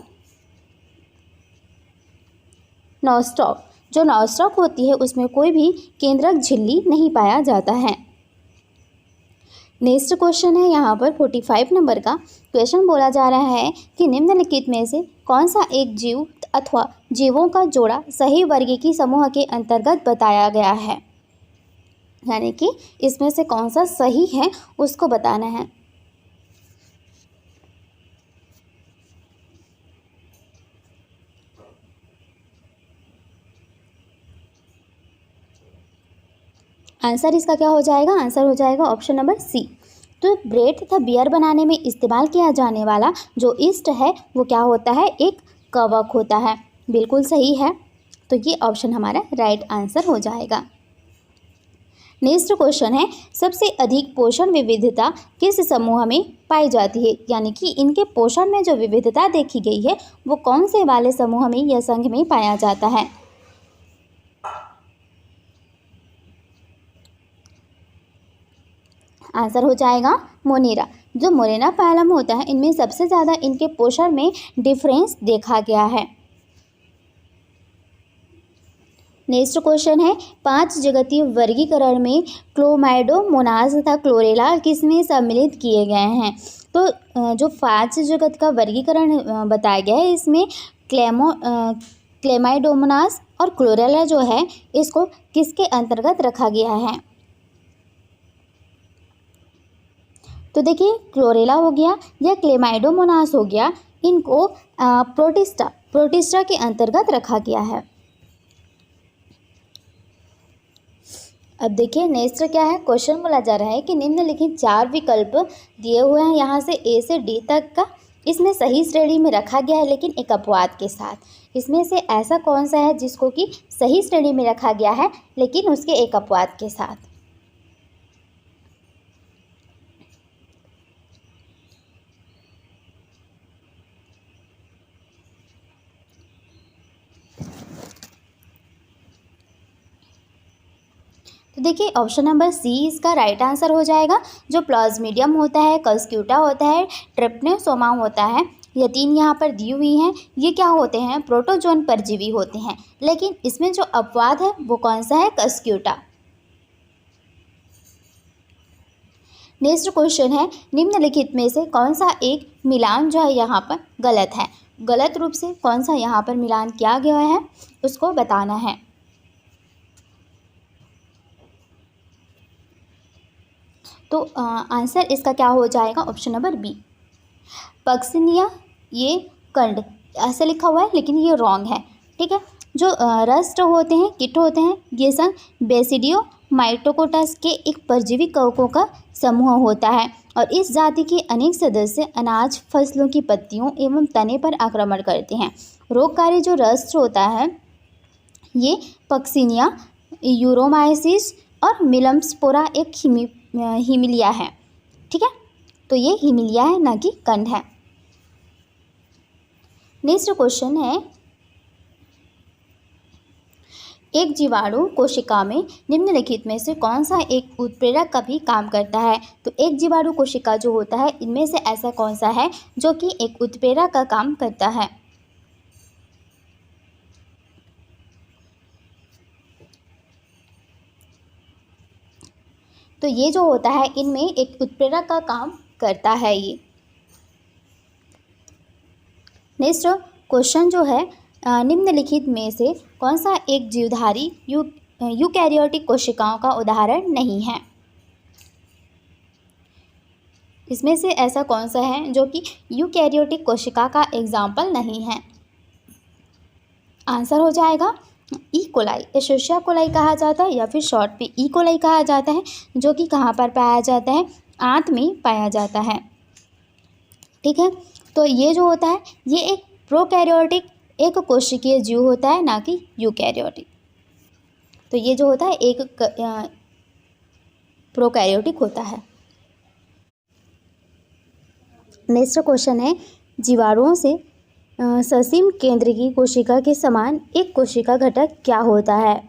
नॉस्टॉक। जो नॉस्टॉक होती है उसमें कोई भी केंद्रक झिल्ली नहीं पाया जाता है। नेक्स्ट क्वेश्चन है यहाँ पर 45 नंबर का क्वेश्चन बोला जा रहा है कि निम्नलिखित में से कौन सा एक जीव अथवा जीवों का जोड़ा सही वर्गीकी समूह के अंतर्गत बताया गया है, यानी कि इसमें से कौन सा सही है उसको बताना है। आंसर इसका क्या हो जाएगा, आंसर हो जाएगा ऑप्शन नंबर सी। तो ब्रेड तथा बियर बनाने में इस्तेमाल किया जाने वाला जो ईस्ट है वो क्या होता है, एक कवक होता है। बिल्कुल सही है, तो ये ऑप्शन हमारा राइट आंसर हो जाएगा। नेक्स्ट क्वेश्चन है, सबसे अधिक पोषण विविधता किस समूह में पाई जाती है, यानी कि इनके पोषण में जो विविधता देखी गई है वो कौन से वाले समूह में या संघ में पाया जाता है। आंसर हो जाएगा मोनेरा। जो मोरेना फाइलम होता है इनमें सबसे ज़्यादा इनके पोषण में डिफरेंस देखा गया है। नेक्स्ट क्वेश्चन है, 5 जगतीय वर्गीकरण में क्लोमाइडोमोनास तथा क्लोरेला किसमें सम्मिलित किए गए हैं। तो जो 5 जगत का वर्गीकरण बताया गया है इसमें क्लेमाइडोमोनास और क्लोरेला जो है इसको किसके अंतर्गत रखा गया है। तो देखिए, क्लोरेला हो गया या क्लेमाइडोमोनास हो गया, इनको प्रोटिस्टा के अंतर्गत रखा गया है। अब देखिए नेक्स्ट क्या है, क्वेश्चन बोला जा रहा है कि निम्नलिखित 4 विकल्प दिए हुए हैं यहाँ से ए से डी तक का, इसमें सही श्रेणी में रखा गया है लेकिन एक अपवाद के साथ। इसमें से ऐसा कौन सा है जिसको कि सही श्रेणी में रखा गया है लेकिन उसके एक अपवाद के साथ। तो देखिए ऑप्शन नंबर सी इसका राइट आंसर हो जाएगा। जो प्लाज्मीडियम होता है, कस्क्यूटा होता है, ट्रिप्नोसोमा होता है, ये 3 यहाँ पर दी हुई हैं, ये क्या होते हैं, प्रोटोजोन परजीवी होते हैं। लेकिन इसमें जो अपवाद है वो कौन सा है, कस्क्यूटा। नेक्स्ट क्वेश्चन है, निम्नलिखित में से कौन सा एक मिलान जो है यहाँ पर गलत है। गलत रूप से कौन सा यहाँ पर मिलान किया गया है उसको बताना है। तो आंसर इसका क्या हो जाएगा, ऑप्शन नंबर बी, पक्सिनिया ये कंड ऐसे लिखा हुआ है लेकिन ये रॉन्ग है। ठीक है, जो रस्ट होते हैं, किट होते हैं, ये सब बेसिडियो माइटोकोटस के एक परजीवी कवकों का समूह होता है और इस जाति के अनेक सदस्य अनाज फसलों की पत्तियों एवं तने पर आक्रमण करते हैं। रोगकारी जो रस्ट होता है ये पक्सिनिया, यूरोमाइसिस और मिलम्सपोरा एक हिमिलिया है। ठीक है, तो ये हिमिलिया है ना कि कंड है। नेक्स्ट क्वेश्चन है, एक जीवाणु कोशिका में निम्नलिखित में से कौन सा एक उत्प्रेरक का भी काम करता है। तो एक जीवाणु कोशिका जो होता है इनमें से ऐसा कौन सा है जो कि एक उत्प्रेरक का काम करता है। तो ये जो होता है इनमें एक उत्प्रेरक का काम करता है ये। नेक्स्ट क्वेश्चन जो है, निम्नलिखित में से कौन सा एक जीवधारी यूकैरियोटिक कोशिकाओं का उदाहरण नहीं है। इसमें से ऐसा कौन सा है जो कि यूकैरियोटिक कोशिका का एग्जाम्पल नहीं है। आंसर हो जाएगा ई कोलाई, एशेरिया कोलाई कहा जाता है या फिर शॉर्ट पे ई कोलाई कहा जाता है, जो कि कहाँ पर पाया जाता है, आंत में पाया जाता है। ठीक है, तो ये जो होता है ये एक प्रोकैरियोटिक एक कोशिकीय जीव होता है ना कि यूकैरियोटिक। तो ये जो होता है एक प्रोकैरियोटिक होता है। नेक्स्ट क्वेश्चन है, जीवाणुओं से ससीम केंद्र की कोशिका के समान एक कोशिका घटक क्या होता है।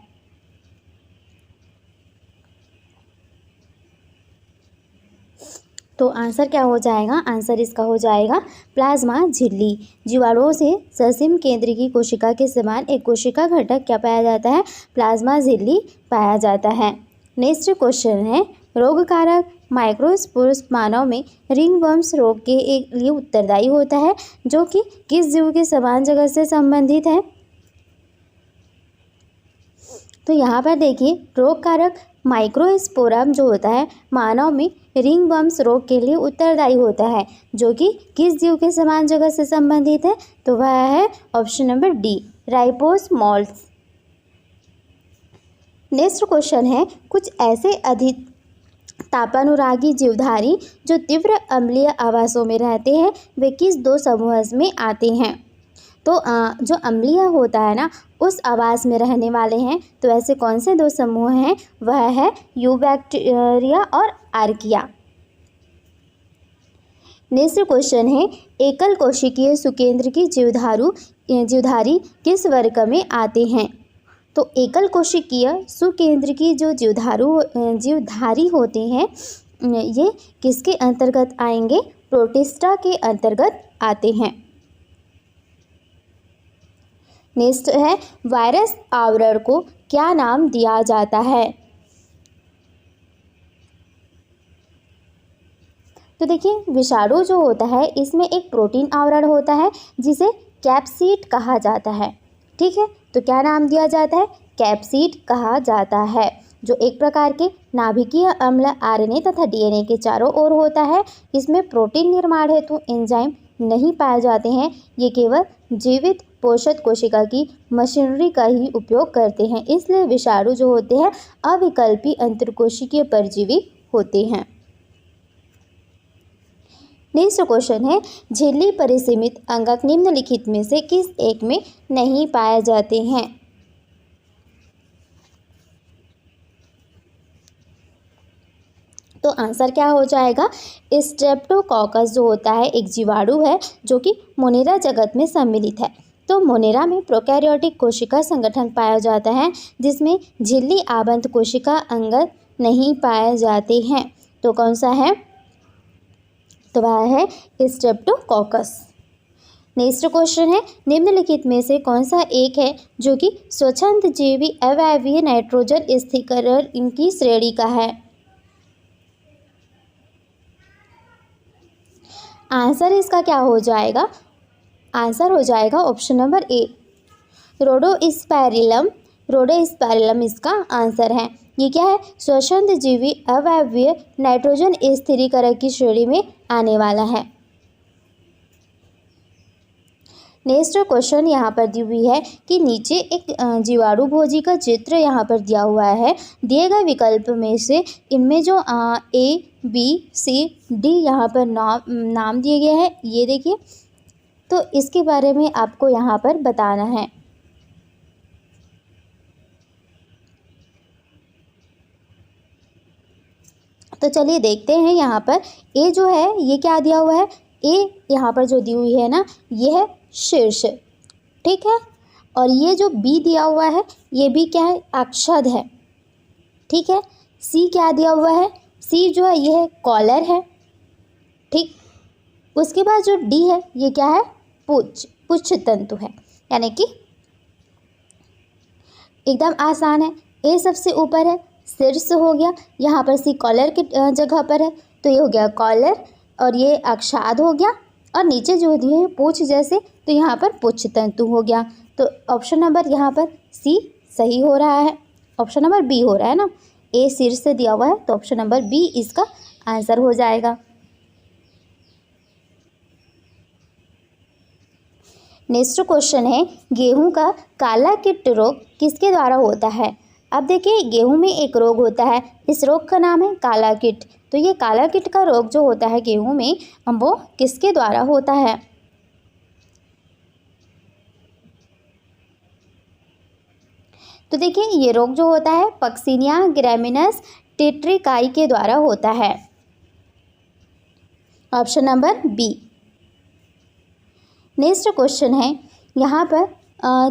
तो आंसर क्या हो जाएगा, आंसर इसका हो जाएगा प्लाज्मा झिल्ली। जीवाणुओं से ससीम केंद्र की कोशिका के समान एक कोशिका घटक क्या पाया जाता है, प्लाज्मा झिल्ली पाया जाता है। नेक्स्ट क्वेश्चन है, रोगकारक माइक्रोस्पोर्स मानव में रिंगवर्म्स रोग के एक लिए उत्तरदायी होता है जो कि किस जीव के समान जगह से संबंधित है। तो यहाँ पर देखिए, रोगकारक माइक्रोस्पोरम जो होता है मानव में रिंगवर्म्स रोग के लिए उत्तरदायी होता है जो कि किस जीव के समान जगह से संबंधित है। तो वह है ऑप्शन नंबर डी, राइपोस मॉल्स। नेक्स्ट क्वेश्चन है, कुछ ऐसे अधिक तापानुरागी जीवधारी जो तीव्र अम्लीय आवासों में रहते हैं वे किस 2 समूह में आते हैं। तो जो अम्लीय होता है ना उस आवास में रहने वाले हैं। तो ऐसे कौन से दो समूह हैं, वह है यूबैक्टीरिया और आर्किया। नेक्स्ट क्वेश्चन है, एकल कोशिकीय सुकेंद्र की जीवधारी किस वर्ग में आते हैं। तो एकल कोशिकीय सुकेंद्र की जो जीवधारी होते हैं ये किसके अंतर्गत आएंगे, प्रोटिस्टा के अंतर्गत आते हैं। नेक्स्ट है, वायरस आवरण को क्या नाम दिया जाता है। तो देखिए विषाणु जो होता है इसमें एक प्रोटीन आवरण होता है जिसे कैप्सिड कहा जाता है। ठीक है, तो क्या नाम दिया जाता है, कैप्सिड कहा जाता है, जो एक प्रकार के नाभिकीय अम्ल आरएनए तथा डीएनए के चारों ओर होता है। इसमें प्रोटीन निर्माण हेतु एंजाइम नहीं पाए जाते हैं, ये केवल जीवित पोषक कोशिका की मशीनरी का ही उपयोग करते हैं। इसलिए विषाणु जो होते हैं अविकल्पी अंतरकोशिकीय परजीवी होते हैं। नेक्स्ट क्वेश्चन है, झिल्ली परिसीमित अंगक निम्नलिखित में से किस एक में नहीं पाए जाते हैं। तो आंसर क्या हो जाएगा, स्ट्रेप्टोकोकस जो होता है एक जीवाणु है जो कि मोनेरा जगत में सम्मिलित है। तो मोनेरा में प्रोकैरियोटिक कोशिका संगठन पाया जाता है जिसमें झिल्ली आबंध कोशिका अंगक नहीं पाए जाते हैं। तो कौन सा है, तो वह है स्ट्रेप्टोकोकस। नेक्स्ट क्वेश्चन है, निम्नलिखित में से कौन सा एक है जो कि स्वच्छंद जीवी अवायवीय नाइट्रोजन स्थिरीकरण इनकी श्रेणी का है। आंसर इसका क्या हो जाएगा, आंसर हो जाएगा ऑप्शन नंबर ए, रोडोस्पाइरिलम इसका आंसर है। ये क्या है, स्वच्छंद जीवी अवायवीय नाइट्रोजन स्थिरीकरण की श्रेणी में आने वाला है। नेक्स्ट क्वेश्चन यहाँ पर दी हुई है कि नीचे एक जीवाणु भोजी का चित्र यहाँ पर दिया हुआ है। दिए गए विकल्प में से इनमें जो ए बी सी डी यहाँ पर नाम दिए गए हैं, ये देखिए, तो इसके बारे में आपको यहाँ पर बताना है। तो चलिए देखते हैं, यहाँ पर ए जो है ये क्या दिया हुआ है, ए यहाँ पर जो दी हुई है ना ये है शीर्ष, ठीक है, और ये जो बी दिया हुआ है ये भी क्या है, अक्षद है, ठीक है। सी क्या दिया हुआ है, सी जो है ये है कॉलर है, ठीक। उसके बाद जो डी है ये क्या है, पुच्छ तंतु है, यानी कि एकदम आसान है। ए सबसे ऊपर है, शीर्ष हो गया, यहाँ पर सी कॉलर की जगह पर है तो ये हो गया कॉलर, और ये अक्षाद हो गया, और नीचे जो दिए है पूंछ जैसे, तो यहाँ पर पुच्छ तंतु हो गया। तो ऑप्शन नंबर यहाँ पर सी सही हो रहा है, ऑप्शन नंबर बी हो रहा है ना, ए शीर्ष से दिया हुआ है तो ऑप्शन नंबर बी इसका आंसर हो जाएगा। नेक्स्ट क्वेश्चन है, गेहूं का काला कीट रोग किसके द्वारा होता है। अब देखिए गेहूं में एक रोग होता है, इस रोग का नाम है काला कीट। तो ये काला कीट का रोग जो होता है गेहूं में वो किसके द्वारा होता है। तो देखिए ये रोग जो होता है पक्सिनिया ग्रैमिनस टेट्रिकाई के द्वारा होता है, option number B. Next question है, यहाँ पर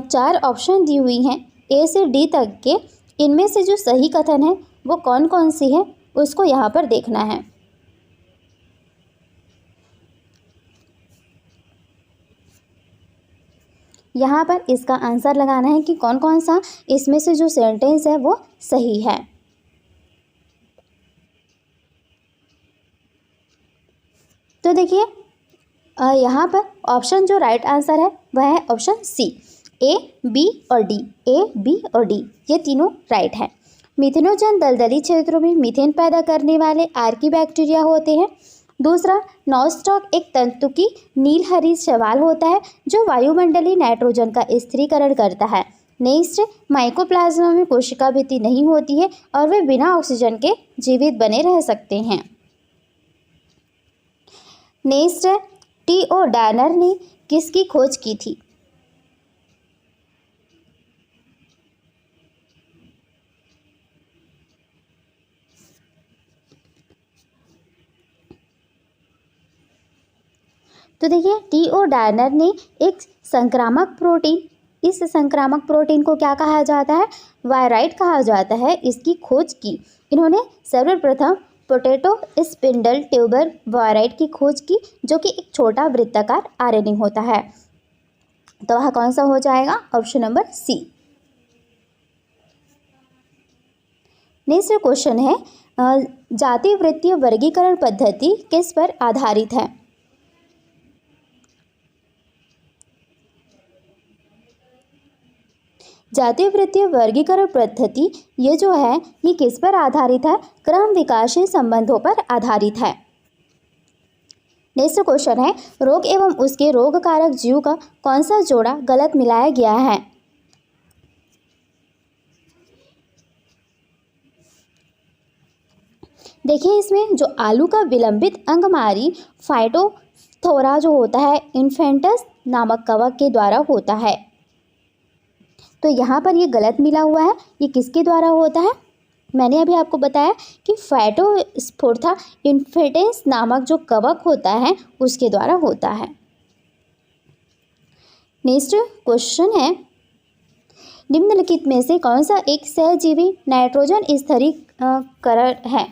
4 ऑप्शन दी हुई हैं ए से डी तक के, इनमें से जो सही कथन है वो कौन कौन सी है उसको यहाँ पर देखना है। यहाँ पर इसका आंसर लगाना है कि कौन कौन सा इसमें से जो सेंटेंस है वो सही है। तो देखिए यहाँ पर ऑप्शन जो राइट आंसर है वह है ऑप्शन सी, ए बी और डी, ए बी और डी ये तीनों राइट है। मिथेनोजन दलदली क्षेत्रों में मीथेन पैदा करने वाले आर्की बैक्टीरिया होते हैं। दूसरा, नॉस्टॉक एक तंतु की नीलहरी शैवाल होता है जो वायुमंडलीय नाइट्रोजन का स्थिरीकरण करता है। नेक्स्ट, माइकोप्लाज्मा में कोशिका भित्ति नहीं होती है और वे बिना ऑक्सीजन के जीवित बने रह सकते हैं। नेक्स्ट, टी ओ डायनर ने किसकी खोज की थी। तो देखिए टी.ओ. डायनर ने एक संक्रामक प्रोटीन, इस संक्रामक प्रोटीन को क्या कहा जाता है, वायराइट कहा जाता है, इसकी खोज की। इन्होंने सर्वप्रथम पोटैटो स्पिंडल ट्यूबर वायराइट की खोज की, जो कि एक छोटा वृत्ताकार आरएनए होता है। तो वह कौन सा हो जाएगा, option number C. Next question है जातीय वृत्तीय वर्गीकरण पद्धति किस पर आधारित है। जातीय वृत्तीय वर्गीकरण पद्धति ये जो है ये किस पर आधारित है, क्रम विकासशील संबंधों पर आधारित है। नेक्स्ट क्वेश्चन है रोग एवं उसके रोगकारक जीव का कौन सा जोड़ा गलत मिलाया गया है। देखिए इसमें जो आलू का विलंबित अंगमारी फाइटोथोरा जो होता है इन्फेंटस नामक कवक के द्वारा होता है। तो यहाँ पर ये गलत मिला हुआ है, ये किसके द्वारा होता है, मैंने अभी आपको बताया कि फाइटोस्फोर्था इन्फेंटस नामक जो कवक होता है उसके द्वारा होता है। नेक्स्ट क्वेश्चन है निम्नलिखित में से कौन सा एक सहजीवी नाइट्रोजन स्थिरीकरण है।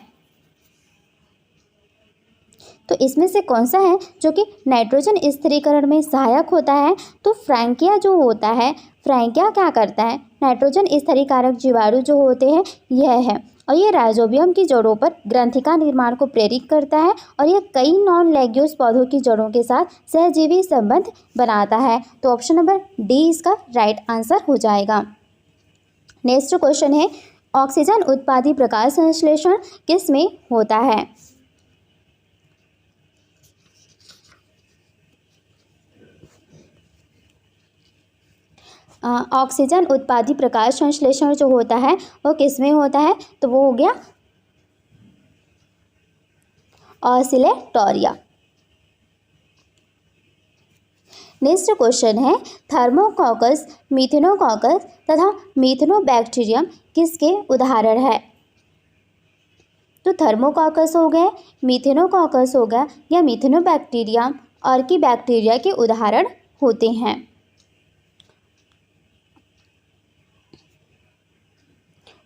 तो इसमें से कौन सा है जो कि नाइट्रोजन स्थिरीकरण में सहायक होता है, तो फ्रैंकिया जो होता है, फ्रैंकिया क्या करता है, नाइट्रोजन स्थिरीकारक जीवाणु जो होते हैं यह है, और ये राइजोबियम की जड़ों पर ग्रंथिका निर्माण को प्रेरित करता है, और यह कई नॉन लेग्यूस पौधों की जड़ों के साथ सहजीवी संबंध बनाता है। तो ऑप्शन नंबर डी इसका राइट आंसर हो जाएगा। नेक्स्ट क्वेश्चन है ऑक्सीजन उत्पादी प्रकाश संश्लेषण किस में होता है। ऑक्सीजन उत्पादी प्रकाश संश्लेषण जो होता है वो किस में होता है, तो वो हो गया ऑसिलेटोरिया। नेक्स्ट क्वेश्चन है थर्मोकॉकस, मिथेनोकॉकस तथा मिथेनोबैक्टीरियम किसके उदाहरण है। तो थर्मोकॉकस हो गए, मिथेनोकॉकस हो गया या मिथेनोबैक्टीरियम आर्कीबैक्टीरिया के उदाहरण होते हैं।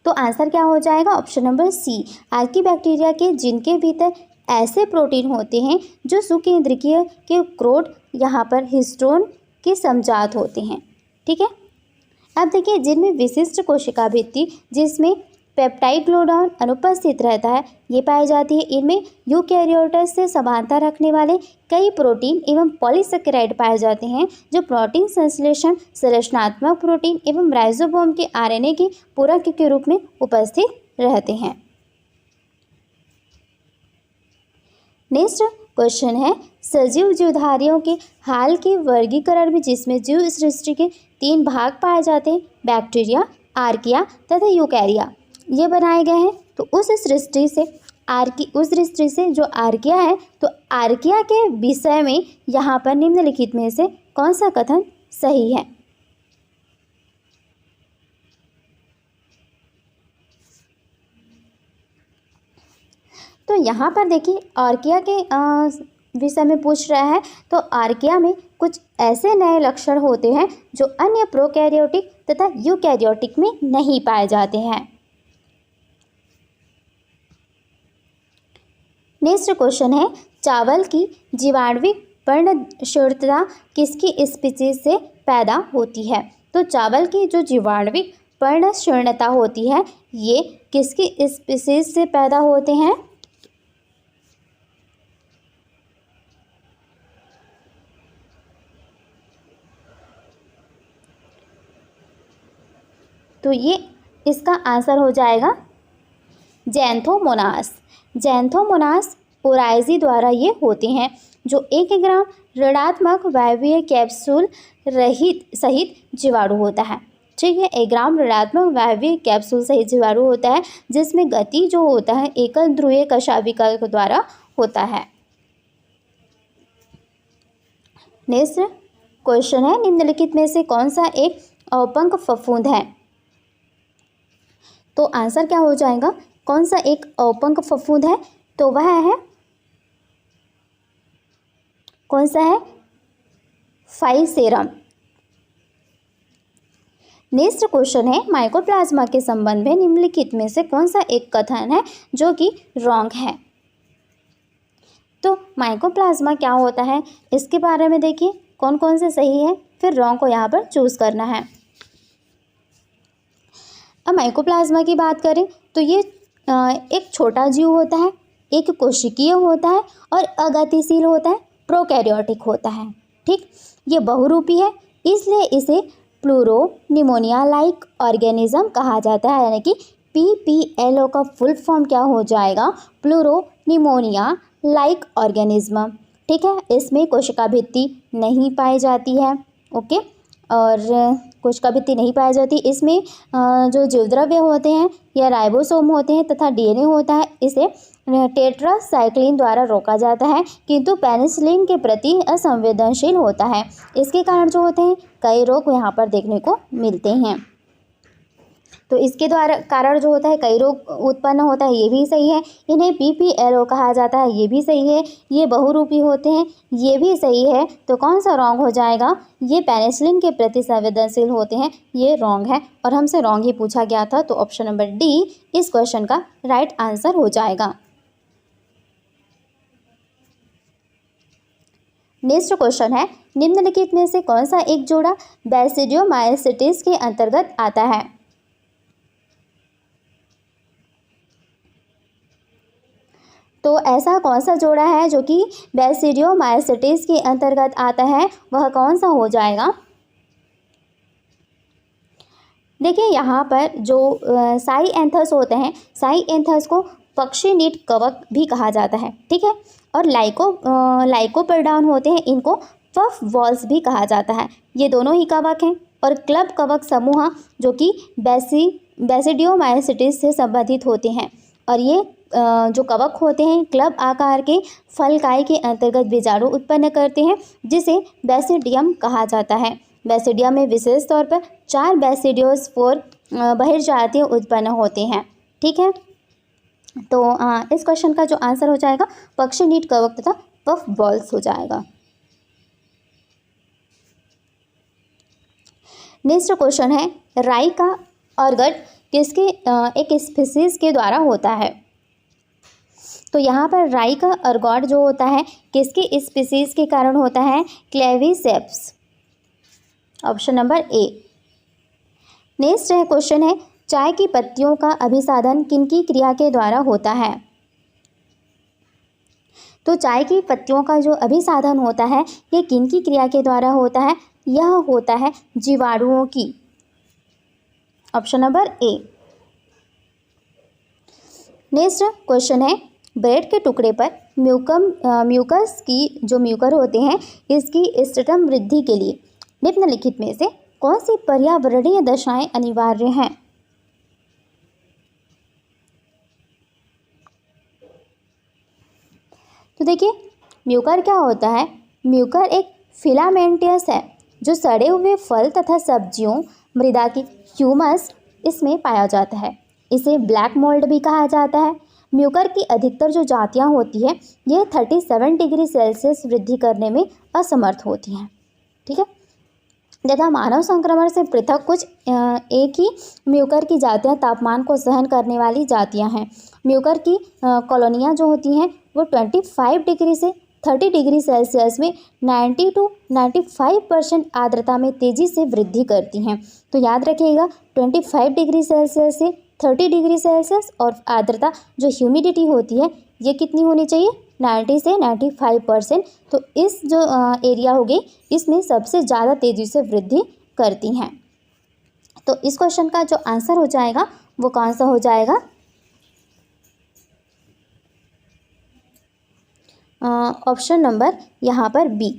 तो आंसर क्या हो जाएगा, ऑप्शन नंबर सी। आर्कीबैक्टीरिया के जिनके भीतर ऐसे प्रोटीन होते हैं जो सुकेंद्रकीय के क्रोड यहाँ पर हिस्टोन के समजात होते हैं। ठीक है, अब देखिए जिनमें विशिष्ट कोशिका भित्ति जिसमें पेप्टाइडग्लोडॉन अनुपस्थित रहता है ये पाई जाती है। इनमें यूकैरियोट्स से समानता रखने वाले कई प्रोटीन एवं पॉलीसेकेराइड पाए जाते हैं जो प्रोटीन संश्लेषण, संरचनात्मक प्रोटीन एवं राइजोसोम के आरएनए के पूरक के रूप में उपस्थित रहते हैं। नेक्स्ट क्वेश्चन है सजीव जीवधारियों के हाल के वर्गीकरण में जिसमें जीव सृष्टि के 3 भाग पाए जाते हैं, बैक्टीरिया, आर्किया तथा यूकैरिया, ये बनाए गए हैं। तो उस दृष्टि से जो आर्किया है, तो आर्किया के विषय में यहाँ पर निम्नलिखित में से कौन सा कथन सही है। तो यहाँ पर देखिए आर्किया के विषय में पूछ रहा है, तो आर्किया में कुछ ऐसे नए लक्षण होते हैं जो अन्य प्रोकैरियोटिक तथा यूकैरियोटिक में नहीं पाए जाते हैं। नेक्स्ट क्वेश्चन है चावल की जीवाणुविक पर्णशीर्णता किसकी स्पीशीज से पैदा होती है। तो चावल की जो जीवाणुविक पर्णशीर्णता होती है ये किसकी स्पीशीज से पैदा होते हैं। तो ये इसका आंसर हो जाएगा जैंथोमोनास। जैंथोमोनास ओराइजी द्वारा ये होते हैं जो 1 ग्राम ऋणात्मक वायवीय कैप्सूल सहित जीवाणु होता है। ठीक है, 1 ग्राम ऋणात्मक वायवीय कैप्सूल सहित जीवाणु होता है जिसमें गति जो होता है एकल ध्रुवीय कशाभिका के द्वारा होता है। नेक्स्ट क्वेश्चन है निम्नलिखित में से कौन सा एक औपंक फफूंद है। तो आंसर क्या हो जाएगा, कौन सा एक औपंक फफूंद है, तो वह है कौन सा है? फाइसेरम। नेक्स्ट क्वेश्चन है माइकोप्लाज्मा के संबंध में निम्नलिखित में से कौन सा एक कथन है जो कि रॉन्ग है? तो माइकोप्लाज्मा क्या होता है इसके बारे में देखिए कौन कौन से सही है, फिर रॉन्ग को यहाँ पर चूज करना है। अब माइकोप्लाज्मा की बात करें तो ये एक छोटा जीव होता है, एक कोशिकीय होता है और अगतिशील होता है, प्रोकैरियोटिक होता है। ठीक, ये बहुरूपी है, इसलिए इसे प्लूरोनिमोनिया लाइक ऑर्गेनिज्म कहा जाता है, यानी कि PPLO का फुल फॉर्म क्या हो जाएगा? Pleuropneumonia like organism. ठीक है, इसमें कोशिका भित्ति नहीं पाई जाती है। ओके, और कोशिका भित्ति नहीं पाई जाती, इसमें जो जीवद्रव्य होते हैं या राइबोसोम होते हैं तथा DNA होता है, इसे टेट्रासाइक्लिन द्वारा रोका जाता है, किंतु पेनिसिलिन के प्रति असंवेदनशील होता है। इसके कारण जो होते हैं कई रोग यहाँ पर देखने को मिलते हैं। तो इसके द्वारा कारण जो होता है कई रोग उत्पन्न होता है, ये भी सही है। इन्हें PPLO कहा जाता है, ये भी सही है। ये बहुरूपी होते हैं, ये भी सही है। तो कौन सा रॉन्ग हो जाएगा? ये पेनिसिलिन के प्रति संवेदनशील होते हैं, ये रॉन्ग है और हमसे रॉन्ग ही पूछा गया था। तो ऑप्शन नंबर D इस क्वेश्चन का राइट आंसर हो जाएगा। नेक्स्ट क्वेश्चन है निम्नलिखित में से कौन सा एक जोड़ा बैसिडियोमाइसिटिस के अंतर्गत आता है? तो ऐसा कौन सा जोड़ा है जो कि बैसिडियोमाइसिटिस के अंतर्गत आता है, वह कौन सा हो जाएगा? देखिए यहाँ पर जो साइएंथस होते हैं, साइएंथस को पक्षी नीट कवक भी कहा जाता है। ठीक है, और लाइकोपर्डान होते हैं, इनको पफ बॉल्स भी कहा जाता है। ये दोनों ही कवक हैं। और क्लब कवक समूह जो कि बैसिडियोमाइसिटिस से संबंधित होते हैं। और ये जो कवक होते हैं क्लब आकार के फलकाय के अंतर्गत बीजाणु उत्पन्न करते हैं, जिसे बैसिडियम कहा जाता है। बैसिडियम में विशेष तौर पर 4 बैसिडियोस्पोर बहिर्जातीय उत्पन्न होते हैं। ठीक है, तो इस क्वेश्चन का जो आंसर हो जाएगा पक्षी नीट कवक तथा पफ बॉल्स हो जाएगा। नेक्स्ट क्वेश्चन है राई का ऑर्गट किसके एक स्पीसीज के द्वारा होता है? तो यहाँ पर राई का अर्गॉट जो होता है किसके स्पीसीज के कारण होता है? Claviceps, option number A। Next है क्वेश्चन है चाय की पत्तियों का अभिसाधन किनकी क्रिया के द्वारा होता है? तो चाय की पत्तियों का जो अभिसाधन होता है ये किनकी क्रिया के द्वारा होता है? यह होता है जीवाणुओं की, option number A। Next question है ब्रेड के टुकड़े पर म्यूकस की जो म्यूकर होते हैं इसकी स्टेटम वृद्धि के लिए निम्नलिखित में से कौन सी पर्यावरणीय दशाएं अनिवार्य हैं? तो देखिए म्यूकर क्या होता है? म्यूकर एक फिलामेंटियस है जो सड़े हुए फल तथा सब्जियों, मृदा की ह्यूमस इसमें पाया जाता है। इसे ब्लैक मोल्ड भी कहा जाता है। म्यूकर की अधिकतर जो जातियां होती है यह 37 डिग्री सेल्सियस वृद्धि करने में असमर्थ होती हैं। ठीक है, तथा मानव संक्रमण से पृथक कुछ एक ही म्यूकर की जातियां तापमान को सहन करने वाली जातियां हैं। म्यूकर की कॉलोनियां जो होती हैं वो 25 डिग्री से 30 डिग्री सेल्सियस में 90 to 95% आर्द्रता में तेज़ी से वृद्धि करती हैं। तो याद रखिएगा 25 डिग्री सेल्सियस से 30 डिग्री सेल्सियस और आर्द्रता जो ह्यूमिडिटी होती है ये कितनी होनी चाहिए? 90 से 95%। तो इस जो एरिया होगी इसमें सबसे ज़्यादा तेज़ी से वृद्धि करती हैं। तो इस क्वेश्चन का जो आंसर हो जाएगा वो कौन सा हो जाएगा? ऑप्शन नंबर यहाँ पर B,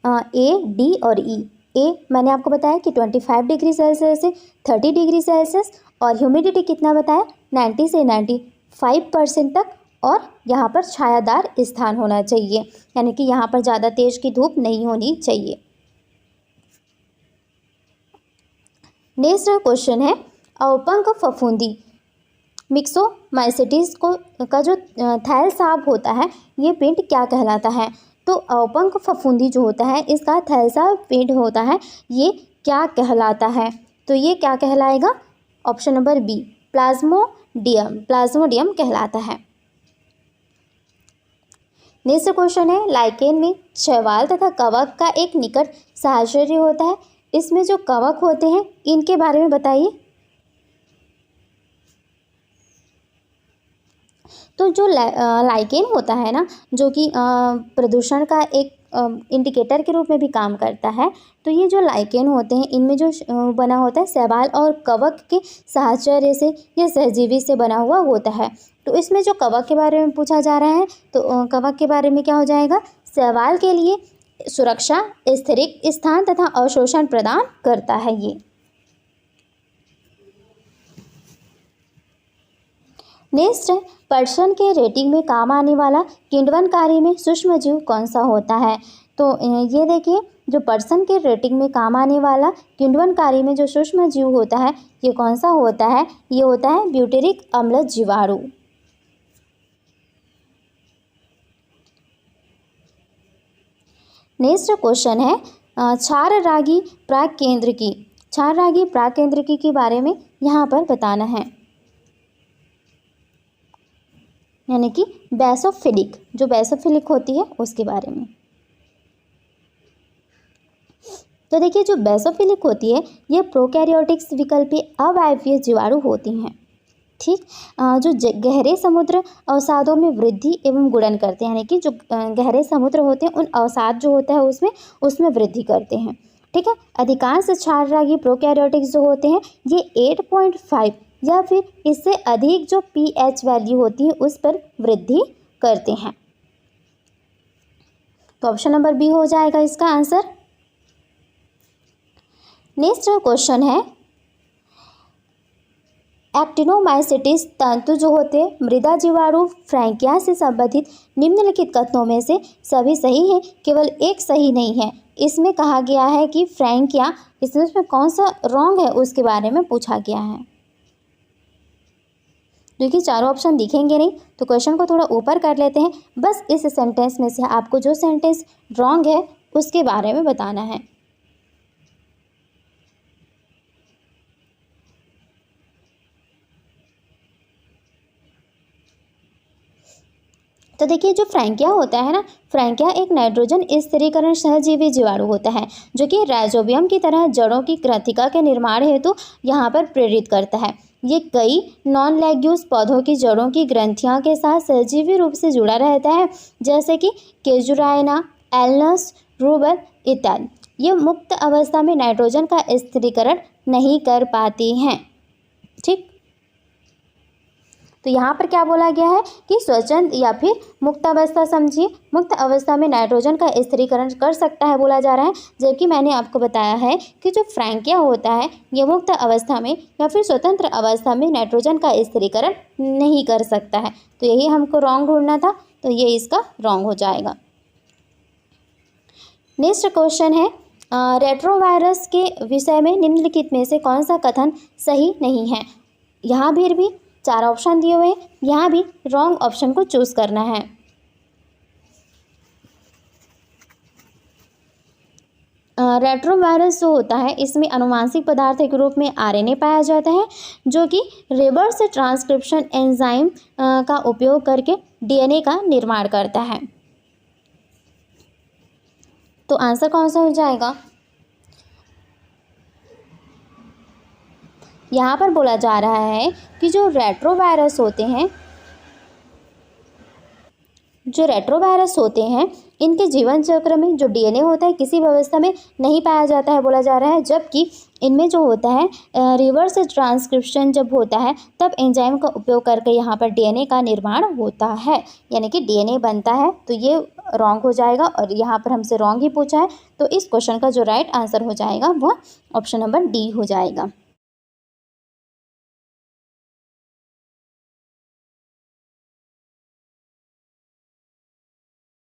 A, D और E। A मैंने आपको बताया कि 25 डिग्री सेल्सियस से 30 डिग्री सेल्सियस और ह्यूमिडिटी कितना बताया? 90 से 95% तक। और यहाँ पर छायादार स्थान होना चाहिए, यानी कि यहाँ पर ज़्यादा तेज की धूप नहीं होनी चाहिए। नेक्स्ट क्वेश्चन है अवपंक फफूंदी मिक्सोमाइसिटिस का जो थैल साब होता है ये पिंड क्या कहलाता है? तो तो अवपंक फफूंदी जो होता है इसका थैलसा पिंड होता है, ये क्या कहलाता है? तो ये क्या कहलाएगा? ऑप्शन नंबर बी, प्लाज्मोडियम कहलाता है। नेक्स्ट क्वेश्चन है, लाइकेन में शैवाल तथा कवक का एक निकट साहचर्य होता है, इसमें जो कवक होते हैं इनके बारे में बताइए। तो जो लाइकेन होता है ना, जो कि प्रदूषण का एक इंडिकेटर के रूप में भी काम करता है, तो ये जो लाइकेन होते हैं इनमें जो बना होता है शैवाल और कवक के साहचर्य से या सहजीवी से बना हुआ होता है। तो इसमें जो कवक के बारे में पूछा जा रहा है, तो कवक के बारे में क्या हो जाएगा? शैवाल के लिए सुरक्षा, स्थिरिक स्थान तथा अवशोषण प्रदान करता है ये। नेक्स्ट, पर्सन के रेटिंग में काम आने वाला किण्वन में सूक्ष्म जीव कौन सा होता है? तो ये देखिए, जो पर्सन के रेटिंग में काम आने वाला किण्वन में जो सूक्ष्म जीव होता है ये कौन सा होता है? ये होता है ब्यूटेरिक अम्ल जीवाणु। नेक्स्ट क्वेश्चन है, क्षाररागी प्राकेंद्रिकी के बारे में यहाँ पर बताना है, यानी कि बेसोफिलिक, जो बेसोफिलिक होती है उसके बारे में। तो देखिए, जो बेसोफिलिक होती है ये प्रोकैरियोटिक्स विकल्पीय अवायवीय जीवाणु होती हैं, ठीक। जो गहरे समुद्र अवसादों में वृद्धि एवं गुणन करते हैं, यानी कि जो गहरे समुद्र होते हैं उन अवसाद जो होता है उसमें वृद्धि करते हैं, ठीक है। अधिकांश क्षाररागी प्रोकैरियोटिक्स जो होते हैं ये 8.5 या फिर इससे अधिक जो pH वैल्यू होती है उस पर वृद्धि करते हैं। तो ऑप्शन नंबर बी हो जाएगा इसका आंसर। नेक्स्ट क्वेश्चन है, एक्टिनोमाइसिटिस तंतु जो होते हैं मृदा जीवाणु फ्रैंकिया से संबंधित निम्नलिखित कथनों में से सभी सही है, केवल एक सही नहीं है। इसमें कहा गया है कि फ्रैंकिया, इसमें कौन सा रॉन्ग है उसके बारे में पूछा गया है। देखिए, चारों ऑप्शन दिखेंगे नहीं, तो क्वेश्चन को थोड़ा ऊपर कर लेते हैं। बस इस सेंटेंस में से आपको जो सेंटेंस रॉन्ग है उसके बारे में बताना है। तो देखिए, जो फ्रैंकिया होता है ना, फ्रैंकिया एक नाइट्रोजन स्थिरीकरण सहजीवी जीवाणु होता है जो कि राइजोबियम की तरह जड़ों की ग्रंथिका के निर्माण हेतु यहाँ पर प्रेरित करता है। ये कई नॉन लेग्यूस पौधों की जड़ों की ग्रंथियों के साथ सहजीवी रूप से जुड़ा रहता है, जैसे कि केजुराइना, एलनस, रूबल इत्यादि। ये मुक्त अवस्था में नाइट्रोजन का स्थिरीकरण नहीं कर पाती हैं, ठीक। तो यहाँ पर क्या बोला गया है कि स्वच्छंद या फिर मुक्त अवस्था, समझिए मुक्त अवस्था में नाइट्रोजन का स्थिरीकरण कर सकता है बोला जा रहा है, जबकि मैंने आपको बताया है कि जो फ्रैंकिया होता है ये मुक्त अवस्था में या फिर स्वतंत्र अवस्था में नाइट्रोजन का स्थिरीकरण नहीं कर सकता है। तो यही हमको रॉन्ग ढूंढना था, तो ये इसका रॉन्ग हो जाएगा। नेक्स्ट क्वेश्चन है, रेट्रोवायरस के विषय में निम्नलिखित में से कौन सा कथन सही नहीं है? यहाँ भी 4 ऑप्शन दिए हुए हैं, यहाँ भी रॉन्ग ऑप्शन को चूज करना है। रेट्रोवायरस जो होता है इसमें आनुवांशिक पदार्थ के रूप में आरएनए पाया जाता है, जो कि रिवर्स ट्रांसक्रिप्शन एंजाइम का उपयोग करके डीएनए का निर्माण करता है। तो आंसर कौन सा हो जाएगा? यहाँ पर बोला जा रहा है कि जो रेट्रोवायरस होते हैं इनके जीवन चक्र में जो डीएनए होता है किसी व्यवस्था में नहीं पाया जाता है बोला जा रहा है, जबकि इनमें जो होता है रिवर्स ट्रांसक्रिप्शन जब होता है तब एंजाइम का उपयोग करके यहाँ पर डीएनए का निर्माण होता है, यानी कि डीएनए बनता है। तो ये रॉन्ग हो जाएगा और यहाँ पर हमसे रॉन्ग ही पूछा है, तो इस क्वेश्चन का जो राइट आंसर हो जाएगा वह ऑप्शन नंबर डी हो जाएगा।